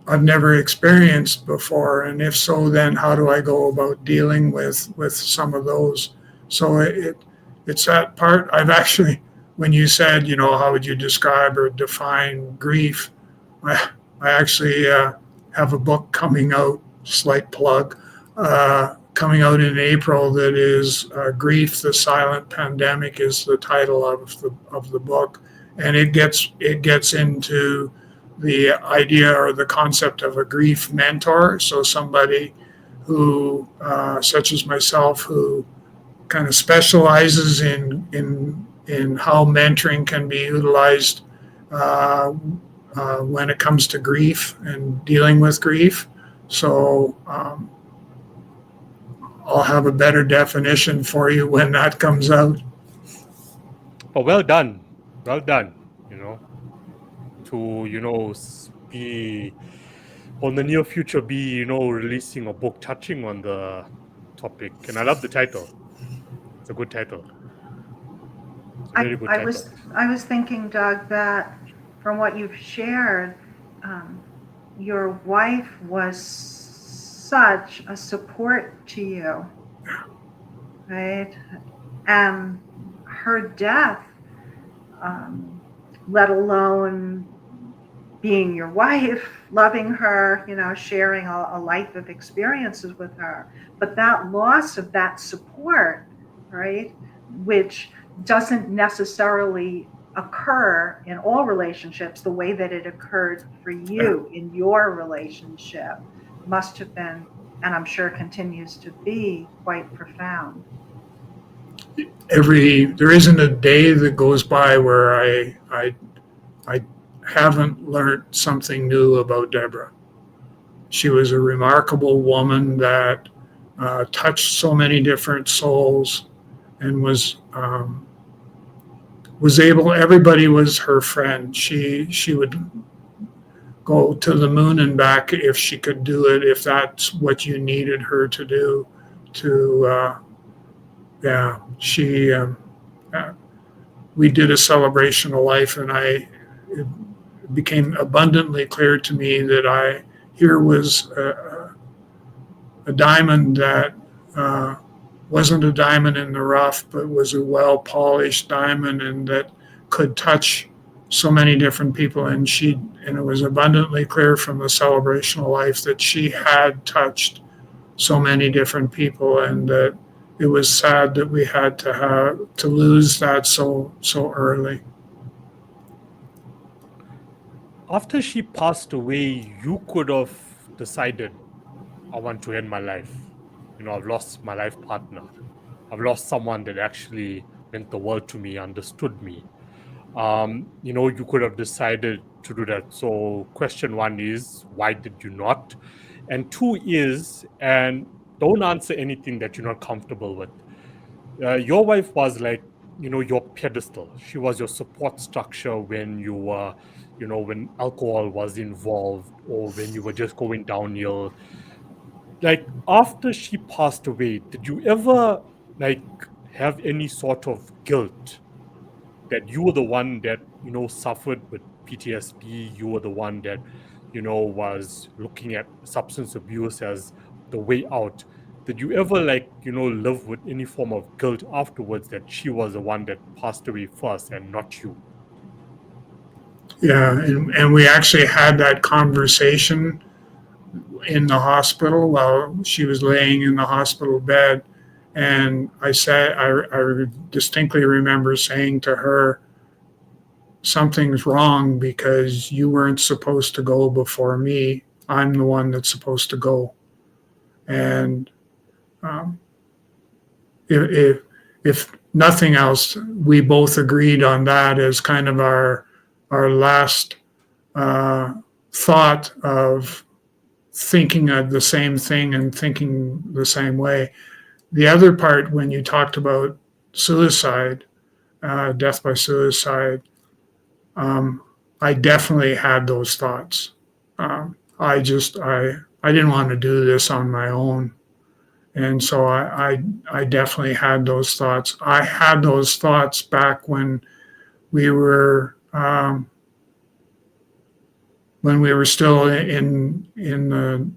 I've never experienced before? And if so, then how do I go about dealing with some of those? So it's that part. I've actually, when you said, how would you describe or define grief, I actually have a book coming out, slight plug, coming out in April, that is Grief, the Silent Pandemic is the title of the book. And it gets into the idea or the concept of a grief mentor. So somebody who, such as myself, who kind of specializes in how mentoring can be utilized when it comes to grief and dealing with grief. So I'll have a better definition for you when that comes out. Oh, well done. To, be on the near future, be, releasing a book touching on the topic. And I love the title. It's a good title. It's a very good title. I was thinking, Doug, that from what you've shared, your wife was such a support to you, right? And her death, let alone being your wife, loving her, sharing a life of experiences with her, but that loss of that support, right, which doesn't necessarily occur in all relationships the way that it occurred for you in your relationship, must have been, and I'm sure continues to be, quite profound. There isn't a day that goes by where I haven't learned something new about Deborah. She was a remarkable woman that touched so many different souls, and was able. Everybody was her friend. She would go to the moon and back if she could do it, if that's what you needed her to do. We did a celebration of life, and it became abundantly clear to me that here was a diamond that wasn't a diamond in the rough, but was a well-polished diamond, and that could touch so many different people. And it was abundantly clear from the celebration of life that she had touched so many different people, and that it was sad that we had to lose that so early. After she passed away, you could have decided, I want to end my life. I've lost my life partner. I've lost someone that actually meant the world to me, understood me. You could have decided to do that. So question one is, why did you not? And two is, and don't answer anything that you're not comfortable with. Your wife was like, your pedestal. She was your support structure when you were, when alcohol was involved or when you were just going downhill. Like after she passed away, did you ever like have any sort of guilt that you were the one that suffered with PTSD? You were the one that was looking at substance abuse as the way out. Did you ever live with any form of guilt afterwards that she was the one that passed away first and not you? Yeah, and we actually had that conversation in the hospital while she was laying in the hospital bed. And I distinctly remember saying to her, something's wrong because you weren't supposed to go before me. I'm the one that's supposed to go. And if nothing else, we both agreed on that as kind of our last thought of thinking of the same thing and thinking the same way. The other part, when you talked about suicide, death by suicide, I definitely had those thoughts. I didn't want to do this on my own. And so I definitely had those thoughts. I had those thoughts back when we were still in the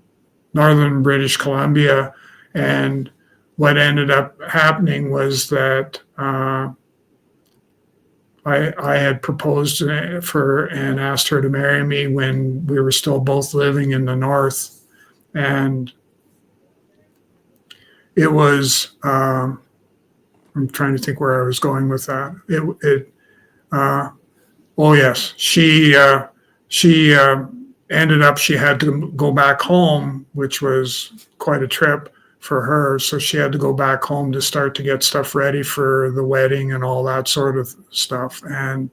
northern British Columbia, and what ended up happening was that I had proposed for and asked her to marry me when we were still both living in the north, and it was I'm trying to think where I was going with that. Oh yes, she ended up, she had to go back home, which was quite a trip for her. So she had to go back home to start to get stuff ready for the wedding and all that sort of stuff. And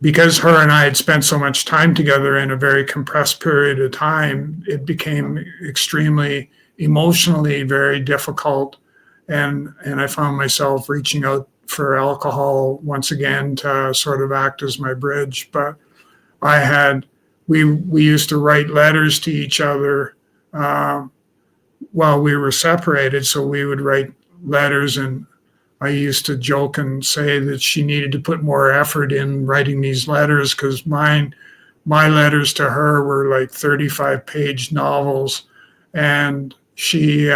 because her and I had spent so much time together in a very compressed period of time, it became extremely emotionally very difficult. And I found myself reaching out for alcohol once again to sort of act as my bridge. But we used to write letters to each other while we were separated. So we would write letters, and I used to joke and say that she needed to put more effort in writing these letters, because my letters to her were like 35-page novels. And she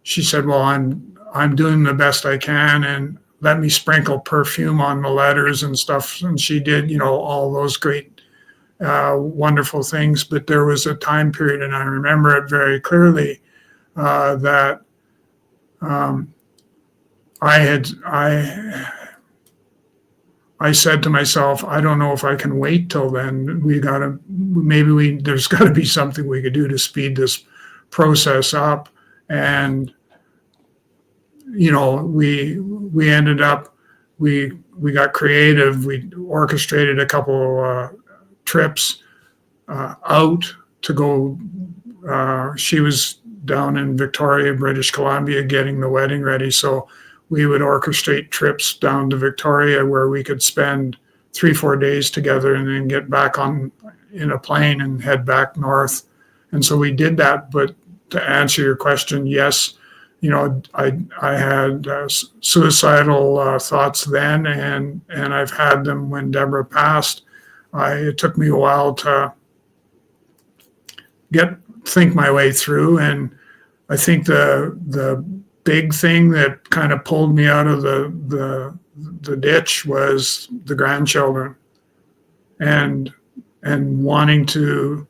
said, well, I'm doing the best I can, and let me sprinkle perfume on the letters and stuff. And she did, all those great, wonderful things. But there was a time period, and I remember it very clearly, that I said to myself, I don't know if I can wait till then. There's got to be something we could do to speed this process up. And we ended up, we got creative. We orchestrated a couple trips out to go. She was down in Victoria, British Columbia, getting the wedding ready. So we would orchestrate trips down to Victoria where we could spend 3-4 days together and then get back in a plane and head back north. And so we did that. But to answer your question, yes, I had suicidal thoughts then, and I've had them when Deborah passed. It took me a while to think my way through, and I think the big thing that kind of pulled me out of the ditch was the grandchildren, and wanting to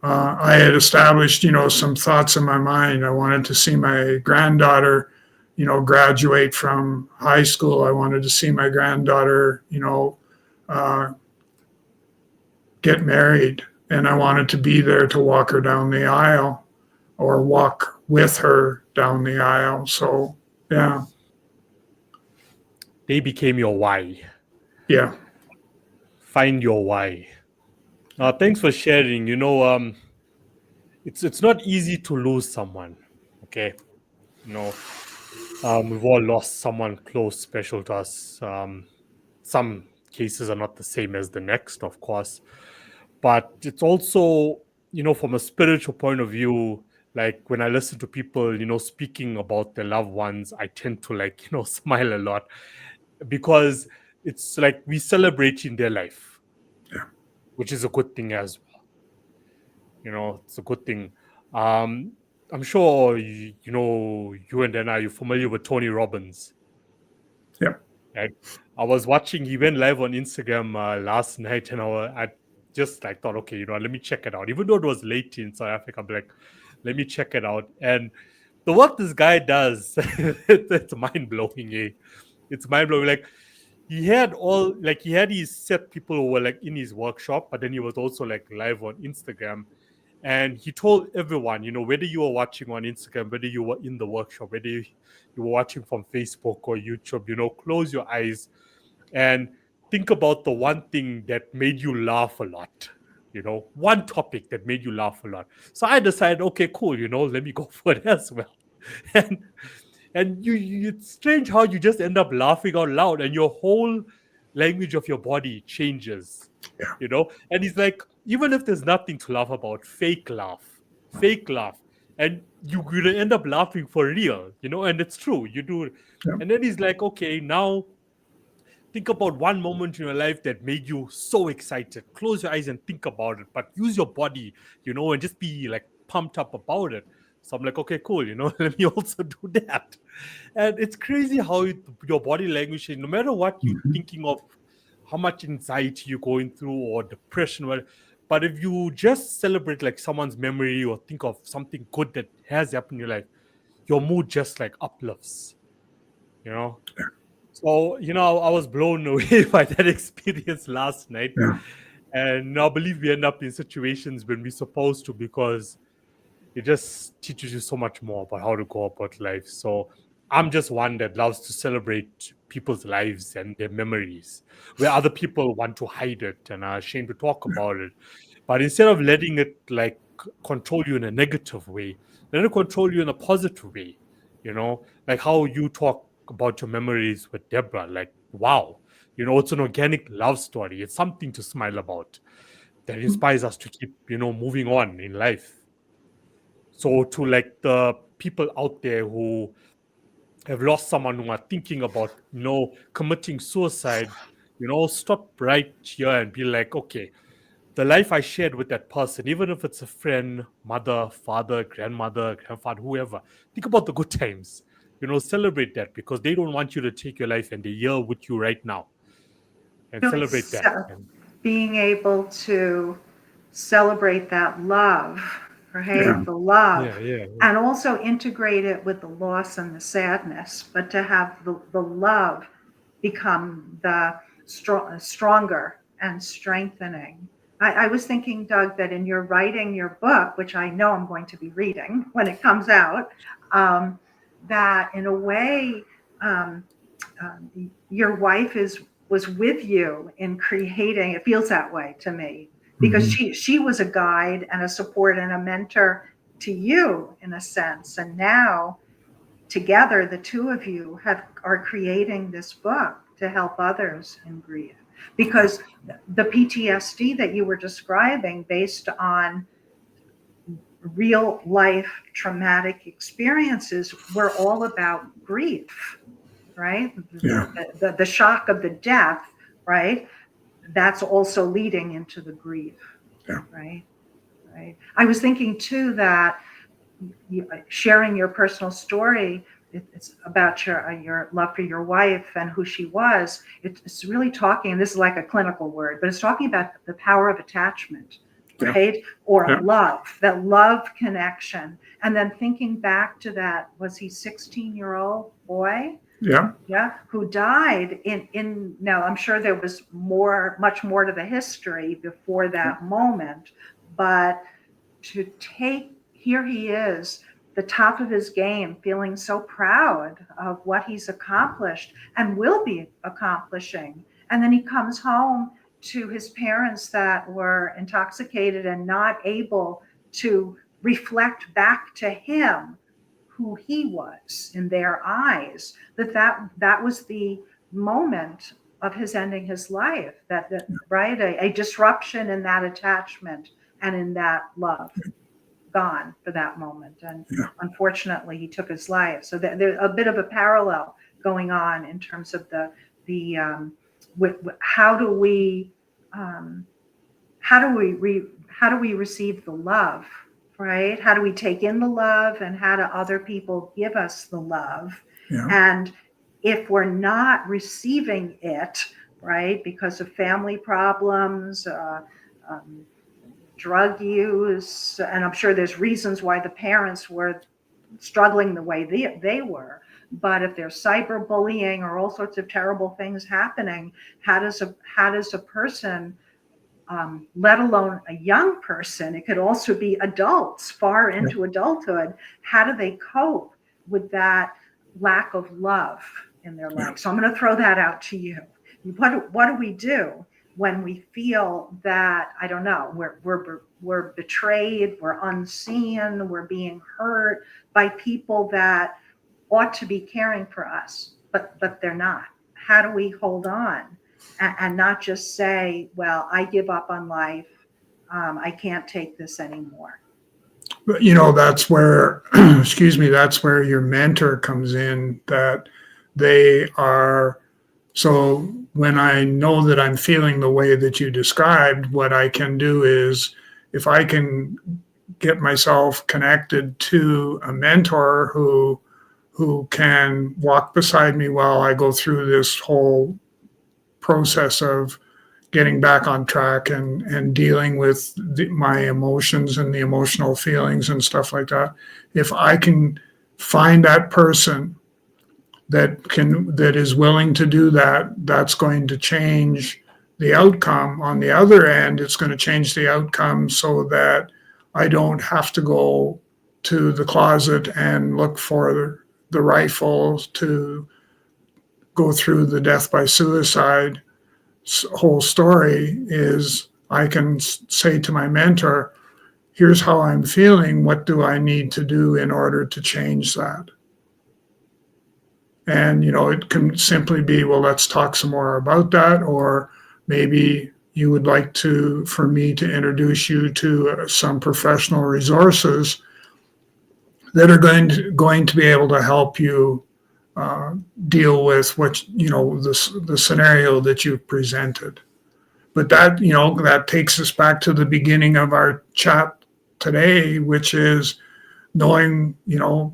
I had established, some thoughts in my mind. I wanted to see my granddaughter, graduate from high school. I wanted to see my granddaughter, uh, get married, and I wanted to be there to walk her down the aisle or walk with her down the aisle. So, yeah. They became your why. Yeah. Find your why. Thanks for sharing. It's not easy to lose someone. Okay, we've all lost someone close, special to us. Some cases are not the same as the next, of course, but it's also, from a spiritual point of view, like when I listen to people, speaking about their loved ones, I tend to smile a lot because it's like we celebrating their life, Yeah. which is a good thing as well. It's a good thing. I'm sure you and then are you familiar with Tony Robbins? Yeah. Right? I was watching. He went live on Instagram last night, and I just thought, okay, let me check it out. Even though it was late in South Africa, I'm like, let me check it out. And the work this guy does, it's mind blowing. It's mind blowing. Like he had his set people who were like in his workshop, but then he was also like live on Instagram. And he told everyone, whether you were watching on Instagram, whether you were in the workshop, whether you were watching from Facebook or YouTube, close your eyes and think about the one thing that made you laugh a lot. One topic that made you laugh a lot. So I decided, okay, cool, let me go for it as well. And it's strange how you just end up laughing out loud and your whole language of your body changes. Yeah. And he's like, even if there's nothing to laugh about, fake laugh, and you're gonna end up laughing for real, and it's true, you do. Yeah. And then he's like, okay, now think about one moment in your life that made you so excited. Close your eyes and think about it, but use your body, and just be like pumped up about it. So I'm like, okay, cool, let me also do that. And it's crazy how your body language, no matter what you're Mhm. thinking of, how much anxiety you're going through or depression, but if you just celebrate like someone's memory or think of something good that has happened in your life, your mood just like uplifts, So, I was blown away by that experience last night. Yeah. And I believe we end up in situations when we're supposed to, because it just teaches you so much more about how to go about life. So I'm just one that loves to celebrate people's lives and their memories, where other people want to hide it and are ashamed to talk about it. But instead of letting it like control you in a negative way, let it control you in a positive way. Like how you talk about your memories with Deborah. Like, wow, it's an organic love story. It's something to smile about that inspires us to keep, moving on in life. So to like the people out there who have lost someone, who are thinking about, committing suicide, stop right here and be like, okay, the life I shared with that person, even if it's a friend, mother, father, grandmother, grandfather, whoever, think about the good times. Celebrate that, because they don't want you to take your life, and they're here with you right now. And celebrate that. And Being able to celebrate that love, right? Yeah. The love, yeah. and also integrate it with the loss and the sadness, but to have the love become the stronger and strengthening. I was thinking, Doug, that in your writing your book, which I know I'm going to be reading when it comes out, that in a way, your wife was with you in creating. It feels that way to me, because she was a guide and a support and a mentor to you in a sense. And now together, the two of you are creating this book to help others in grief, because the PTSD that you were describing, based on real life traumatic experiences, were all about grief, right? Yeah. The shock of the death, right? That's also leading into the grief, Yeah. right? I was thinking too that sharing your personal story, it's about your love for your wife and who she was. It's really talking, and this is like a clinical word, but it's talking about the power of attachment, right? Or Yeah. love, that love connection. And then thinking back to that, was he 16-year-old boy? Yeah. Yeah, who died in now I'm sure there was much more to the history before that moment, but to take, here he is, the top of his game, feeling so proud of what he's accomplished and will be accomplishing. And then he comes home to his parents that were intoxicated and not able to reflect back to him who he was in their eyes, that was the moment of his ending his life, that right, a disruption in that attachment and in that love, gone for that moment. And Yeah. unfortunately he took his life. So there's a bit of a parallel going on in terms of the how do we receive the love, right? How do we take in the love, and how do other people give us the love? Yeah. And if we're not receiving it, right, because of family problems, drug use, and I'm sure there's reasons why the parents were struggling the way they were. But if there's cyberbullying or all sorts of terrible things happening, how does a person, let alone a young person, it could also be adults far into adulthood, how do they cope with that lack of love in their life? So I'm going to throw that out to you. What do we do when we feel that, I don't know, we're betrayed, we're unseen, we're being hurt by people that ought to be caring for us, but they're not? How do we hold on and not just say, well, I give up on life, I can't take this anymore? But, that's where, excuse me, that's where your mentor comes in, that they are. So when I know that I'm feeling the way that you described, what I can do is, if I can get myself connected to a mentor who can walk beside me while I go through this whole process of getting back on track and dealing with my emotions and the emotional feelings and stuff like that. If I can find that person that is willing to do that, that's going to change the outcome. On the other end, it's going to change the outcome so that I don't have to go to the closet and look for the rifle to go through the death by suicide whole story. Is I can say to my mentor, here's how I'm feeling. What do I need to do in order to change that? And, it can simply be, well, let's talk some more about that. Or maybe you would like for me to introduce you to some professional resources that are going to be able to help you deal with what, the scenario that you've presented. But that, that takes us back to the beginning of our chat today, which is knowing,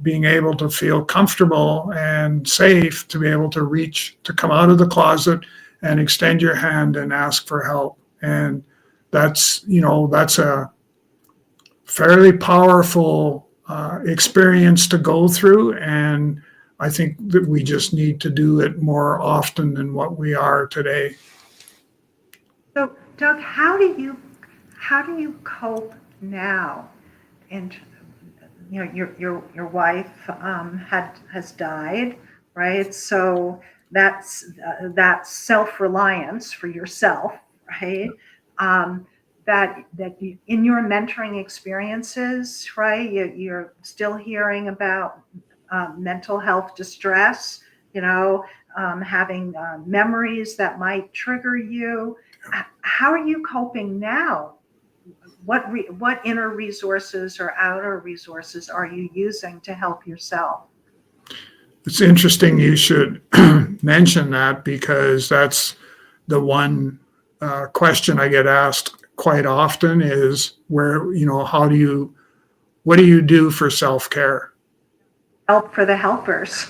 being able to feel comfortable and safe to be able to come out of the closet and extend your hand and ask for help. And that's a fairly powerful experience to go through. And I think that we just need to do it more often than what we are today. So, Doug, how do you cope now? And your wife has died, right? So that's self-reliance for yourself, right? That in your mentoring experiences, right? You're still hearing about mental health distress, having memories that might trigger you. How are you coping now? What inner resources or outer resources are you using to help yourself? It's interesting you should mention that, because that's the one question I get asked quite often is what do you do for self-care? Help for the helpers.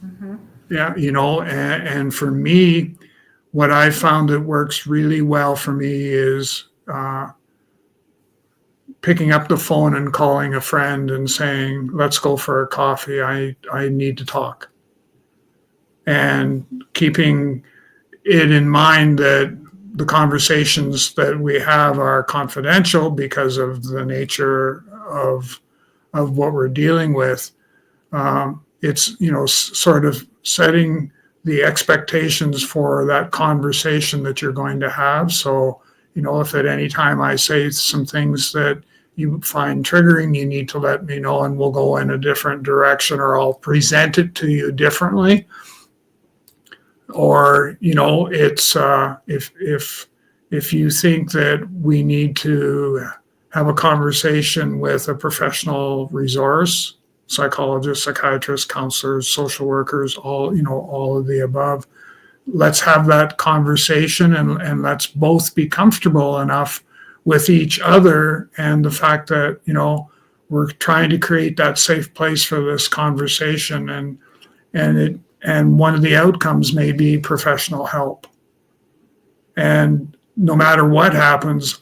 Mm-hmm. Yeah, and for me, what I found that works really well for me is picking up the phone and calling a friend and saying, let's go for a coffee. I need to talk. And keeping it in mind that the conversations that we have are confidential because of the nature of what we're dealing with. It's, sort of setting the expectations for that conversation that you're going to have. So, if at any time I say some things that you find triggering, you need to let me know and we'll go in a different direction, or I'll present it to you differently. Or, it's if you think that we need to have a conversation with a professional resource, psychologists, psychiatrists, counselors, social workers, all of the above, let's have that conversation, and let's both be comfortable enough with each other, and the fact that we're trying to create that safe place for this conversation, and one of the outcomes may be professional help. And no matter what happens,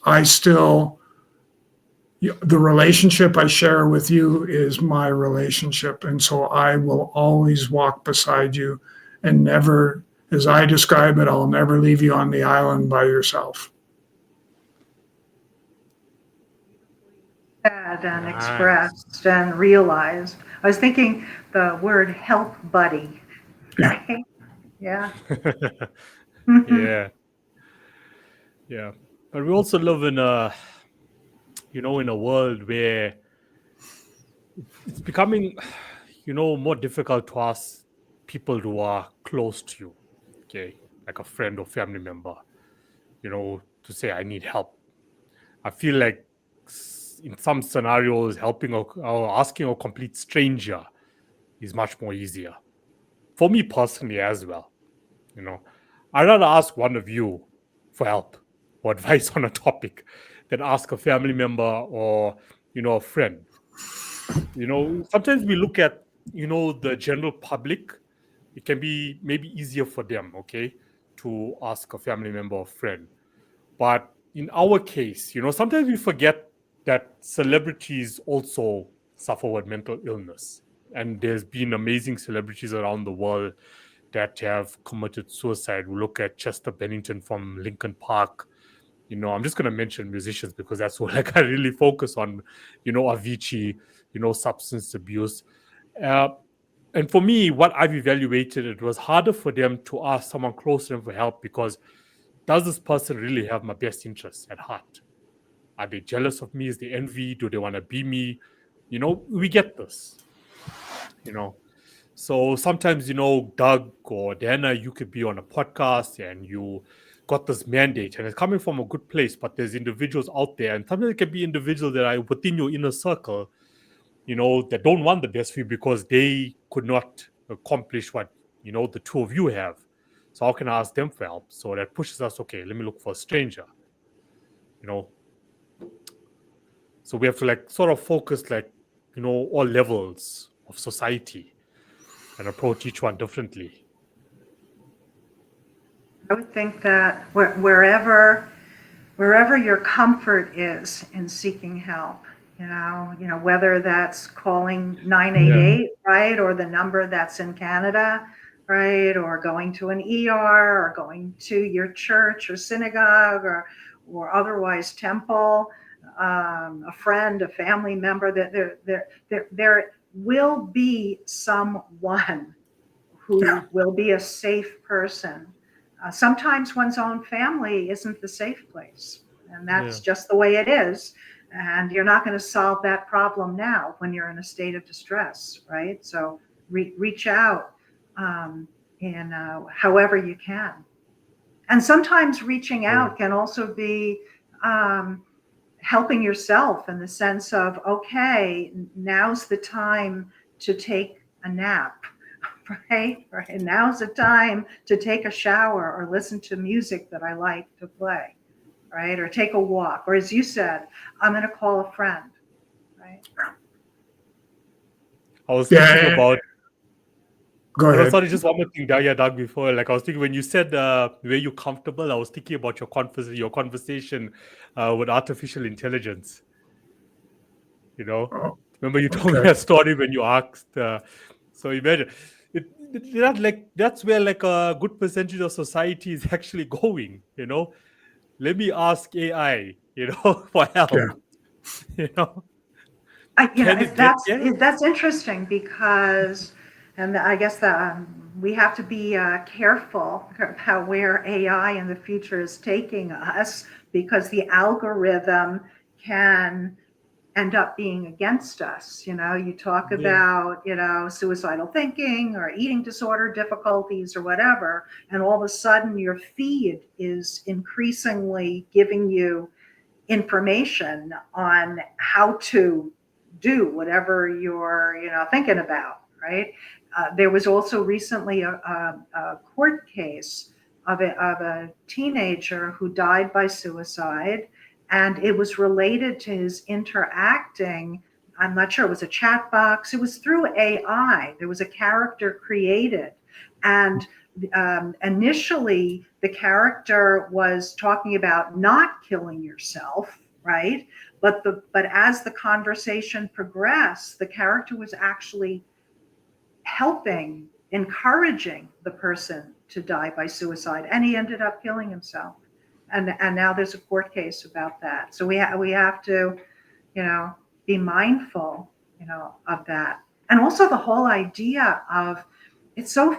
the relationship I share with you is my relationship. And so I will always walk beside you, and never, as I describe it, I'll never leave you on the island by yourself. Said and expressed and realized. I was thinking the word help buddy. Yeah. Right? Yeah. Yeah. But we also live in a world where it's becoming, more difficult to ask people who are close to you, okay, like a friend or family member, to say, I need help. I feel like in some scenarios, helping or asking a complete stranger is much more easier. For me personally as well, I'd rather ask one of you for help or advice on a topic than ask a family member or, a friend. Sometimes we look at, the general public. It can be maybe easier for them, okay, to ask a family member or friend. But in our case, sometimes we forget that celebrities also suffer with mental illness. And there's been amazing celebrities around the world that have committed suicide. We look at Chester Bennington from Linkin Park. I'm just going to mention musicians because that's what I really focus on, Avicii, substance abuse. And for me, what I've evaluated, it was harder for them to ask someone close to them for help because does this person really have my best interests at heart? Are they jealous of me? Is they envy? Do they want to be me? We get this, So sometimes, Doug or Diana, you could be on a podcast and you got this mandate and it's coming from a good place, but there's individuals out there, and sometimes it can be individuals that are within your inner circle, that don't want the best for you because they could not accomplish what, the two of you have. So how can I ask them for help? So that pushes us, okay, let me look for a stranger, So we have to sort of focus all levels of society and approach each one differently. I would think that wherever your comfort is in seeking help, whether that's calling 988, right, or the number that's in Canada, right, or going to an ER, or going to your church or synagogue or otherwise temple, a friend, a family member, that there will be someone who will be a safe person. Sometimes one's own family isn't the safe place, and that's just the way it is. And you're not going to solve that problem now when you're in a state of distress, right? So reach out in however you can. And sometimes reaching out can also be helping yourself in the sense of, okay, now's the time to take a nap. Right? Now's the time to take a shower or listen to music that I like to play, right? Or take a walk. Or as you said, I'm going to call a friend, right? I was thinking about... Go ahead. Sorry, just one more thing, Doug, before. I was thinking when you said were you comfortable, I was thinking about your conversation with artificial intelligence. You know, Oh, remember you told me okay. a story when you asked. So imagine that's where like a good percentage of society is actually going. You know, let me ask AI. You know, for Yeah. help. You know, can it get there? That's interesting because, and I guess that we have to be careful about where AI in the future is taking us because the algorithm can end up being against us. You know, you talk Yeah. about, suicidal thinking or eating disorder difficulties or whatever, and all of a sudden your feed is increasingly giving you information on how to do whatever you're, thinking about, right? There was also recently a court case of a teenager who died by suicide, and it was related to his interacting. I'm not sure, it was a chat box. It was through AI. There was a character created. And initially, the character was talking about not killing yourself, right? But as the conversation progressed, the character was actually helping, encouraging the person to die by suicide, and he ended up killing himself. And now there's a court case about that. So we have to, be mindful, of that. And also the whole idea of, it's so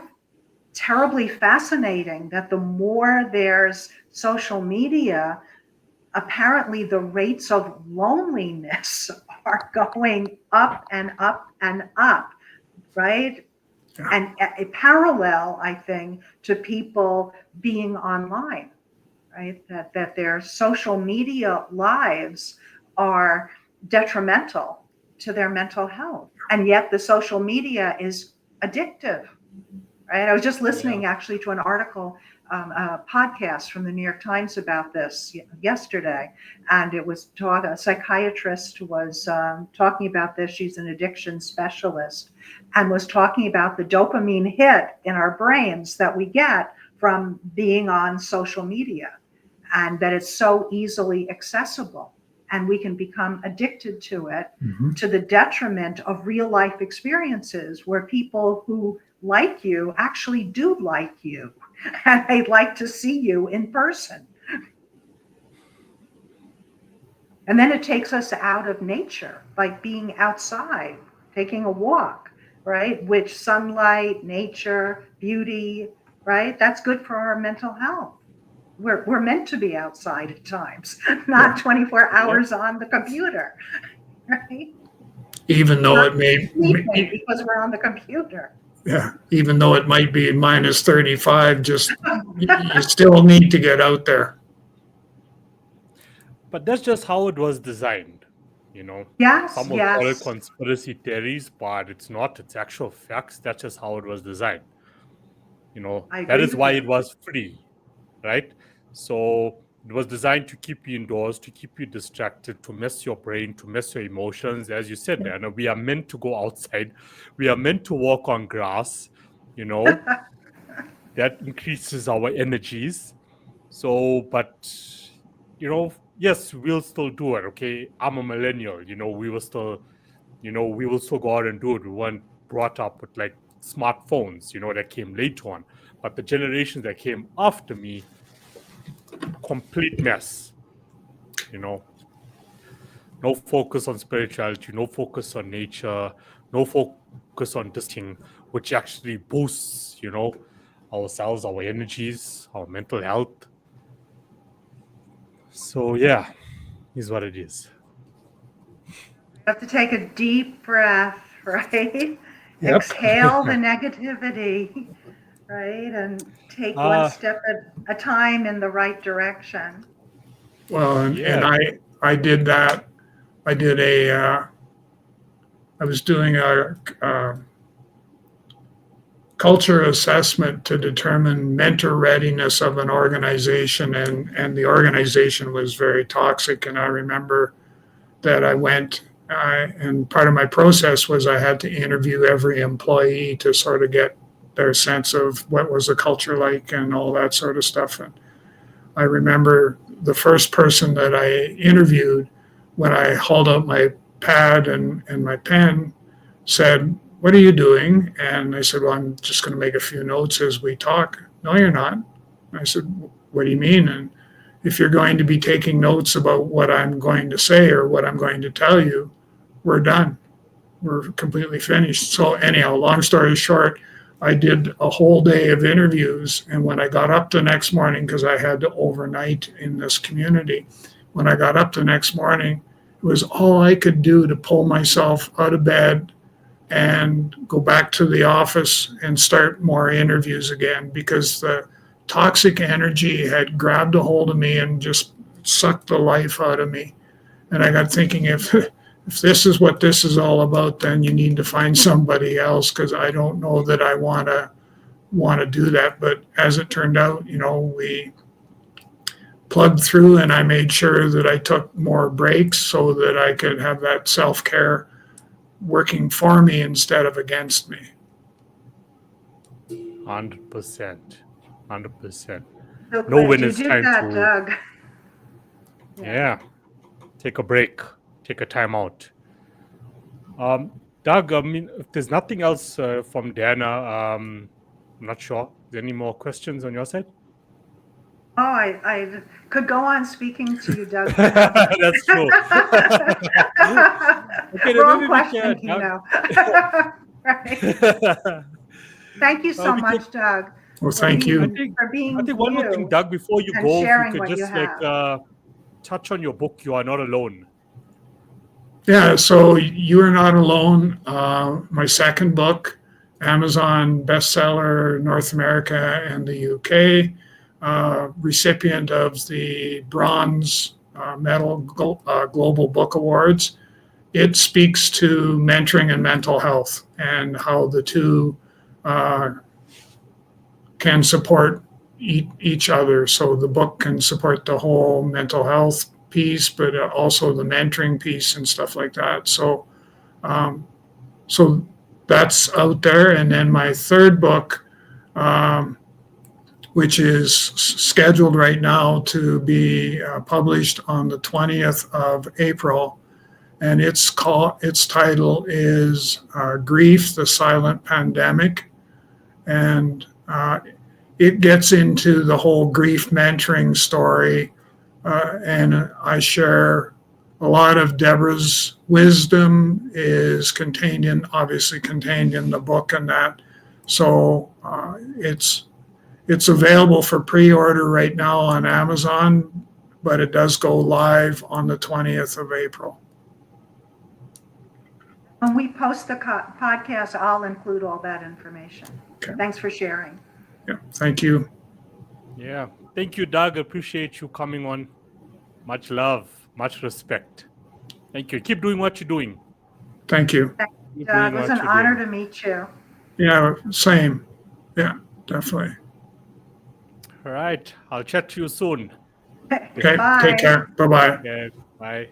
terribly fascinating that the more there's social media, apparently the rates of loneliness are going up and up and up, right? Yeah. And a parallel, I think, to people being online, right? That their social media lives are detrimental to their mental health. And yet the social media is addictive, right? I was just listening actually to an article, a podcast from the New York Times about this yesterday, and it was taught. A psychiatrist was talking about this. She's an addiction specialist, and was talking about the dopamine hit in our brains that we get from being on social media, and that it's so easily accessible, and we can become addicted to it, to the detriment of real life experiences where people who like you actually do like you and they'd like to see you in person. And then it takes us out of nature, like being outside, taking a walk, right? Which sunlight, nature, beauty, right? That's good for our mental health. We're meant to be outside at times, not 24 hours on the computer, right? Even though Not it may, sleeping because we're on the computer. yeah, even though it might be minus 35, just you still need to get out there. But that's just how it was designed. You know, Yes, some will call it yes. conspiracy theories, but it's not. It's actual facts. That's just how it was designed. You know, I that agree is with why you. it was free, right? So it was designed to keep you indoors, to keep you distracted, to mess your brain, to mess your emotions. As you said, Anna, we are meant to go outside. We are meant to walk on grass, you know, that increases our energies. So, but, yes, we'll still do it, okay? I'm a millennial, we will still, we will still go out and do it. We weren't brought up with like smartphones, that came later on. But the generations that came after me, complete mess, no focus on spirituality, no focus on nature, no focus on this thing, which actually boosts, ourselves, our energies, our mental health. So yeah, is what it is. You have to take a deep breath, right? Yep. Exhale the negativity, right? And take one step at a time in the right direction. Well, and Yeah. I did that. I did I was doing a culture assessment to determine mentor readiness of an organization, and the organization was very toxic. And I remember that I went, and part of my process was I had to interview every employee to sort of get their sense of what was the culture like and all that sort of stuff. And I remember the first person that I interviewed, when I hauled out my pad and my pen, said, "What are you doing?" And I said, "Well, I'm just going to make a few notes as we talk." "No, you're not." I said, "What do you mean?" And if you're going to be taking notes about what I'm going to say or what I'm going to tell you, we're done. We're completely finished. So anyhow, long story short, I did a whole day of interviews. And when I got up the next morning, because I had to overnight in this community, when I got up the next morning, it was all I could do to pull myself out of bed and go back to the office and start more interviews again, because the toxic energy had grabbed a hold of me and just sucked the life out of me. And I got thinking, if this is what this is all about, then you need to find somebody else, because I don't know that I want to do that. But as it turned out, we plugged through, and I made sure that I took more breaks so that I could have that self-care working for me instead of against me. 100%. 100%. So Know when glad you it's did time that, to- Doug. Yeah. Take a break. Take a time out. Doug, I mean, if there's nothing else from Diana, I'm not sure. Is there any more questions on your side? Oh, I could go on speaking to you, Doug. That's true. Okay, then Wrong maybe we question, can, Doug. Right. Thank you so we much, Doug. Well, for thank being- you. For being I think one more thing, you. Doug, before you and go, if you sharing could what you just have. touch on your book, You Are Not Alone. Yeah, so You Are Not Alone, my second book, Amazon bestseller, North America and the UK, recipient of the Bronze Medal Global Book Awards. It speaks to mentoring and mental health and how the two can support each other. So the book can support the whole mental health piece, but also the mentoring piece and stuff like that. So, so that's out there. And then my third book, which is scheduled right now to be published on the 20th of April, and its title is Grief: The Silent Pandemic, and it gets into the whole grief mentoring story. And I share a lot of Deborah's wisdom is obviously contained in the book and that. So it's available for pre-order right now on Amazon, but it does go live on the 20th of April. When we post the podcast, I'll include all that information. Okay. Thanks for sharing. Yeah, thank you. Yeah. Thank you, Doug. Appreciate you coming on. Much love, much respect. Thank you. Keep doing what you're doing. Thank you. Keep Doug, doing it was what an you're honor doing. to meet you. Yeah, same. Yeah, definitely. All right. I'll chat to you soon. Okay, Bye. take care. Bye-bye. Okay. Bye.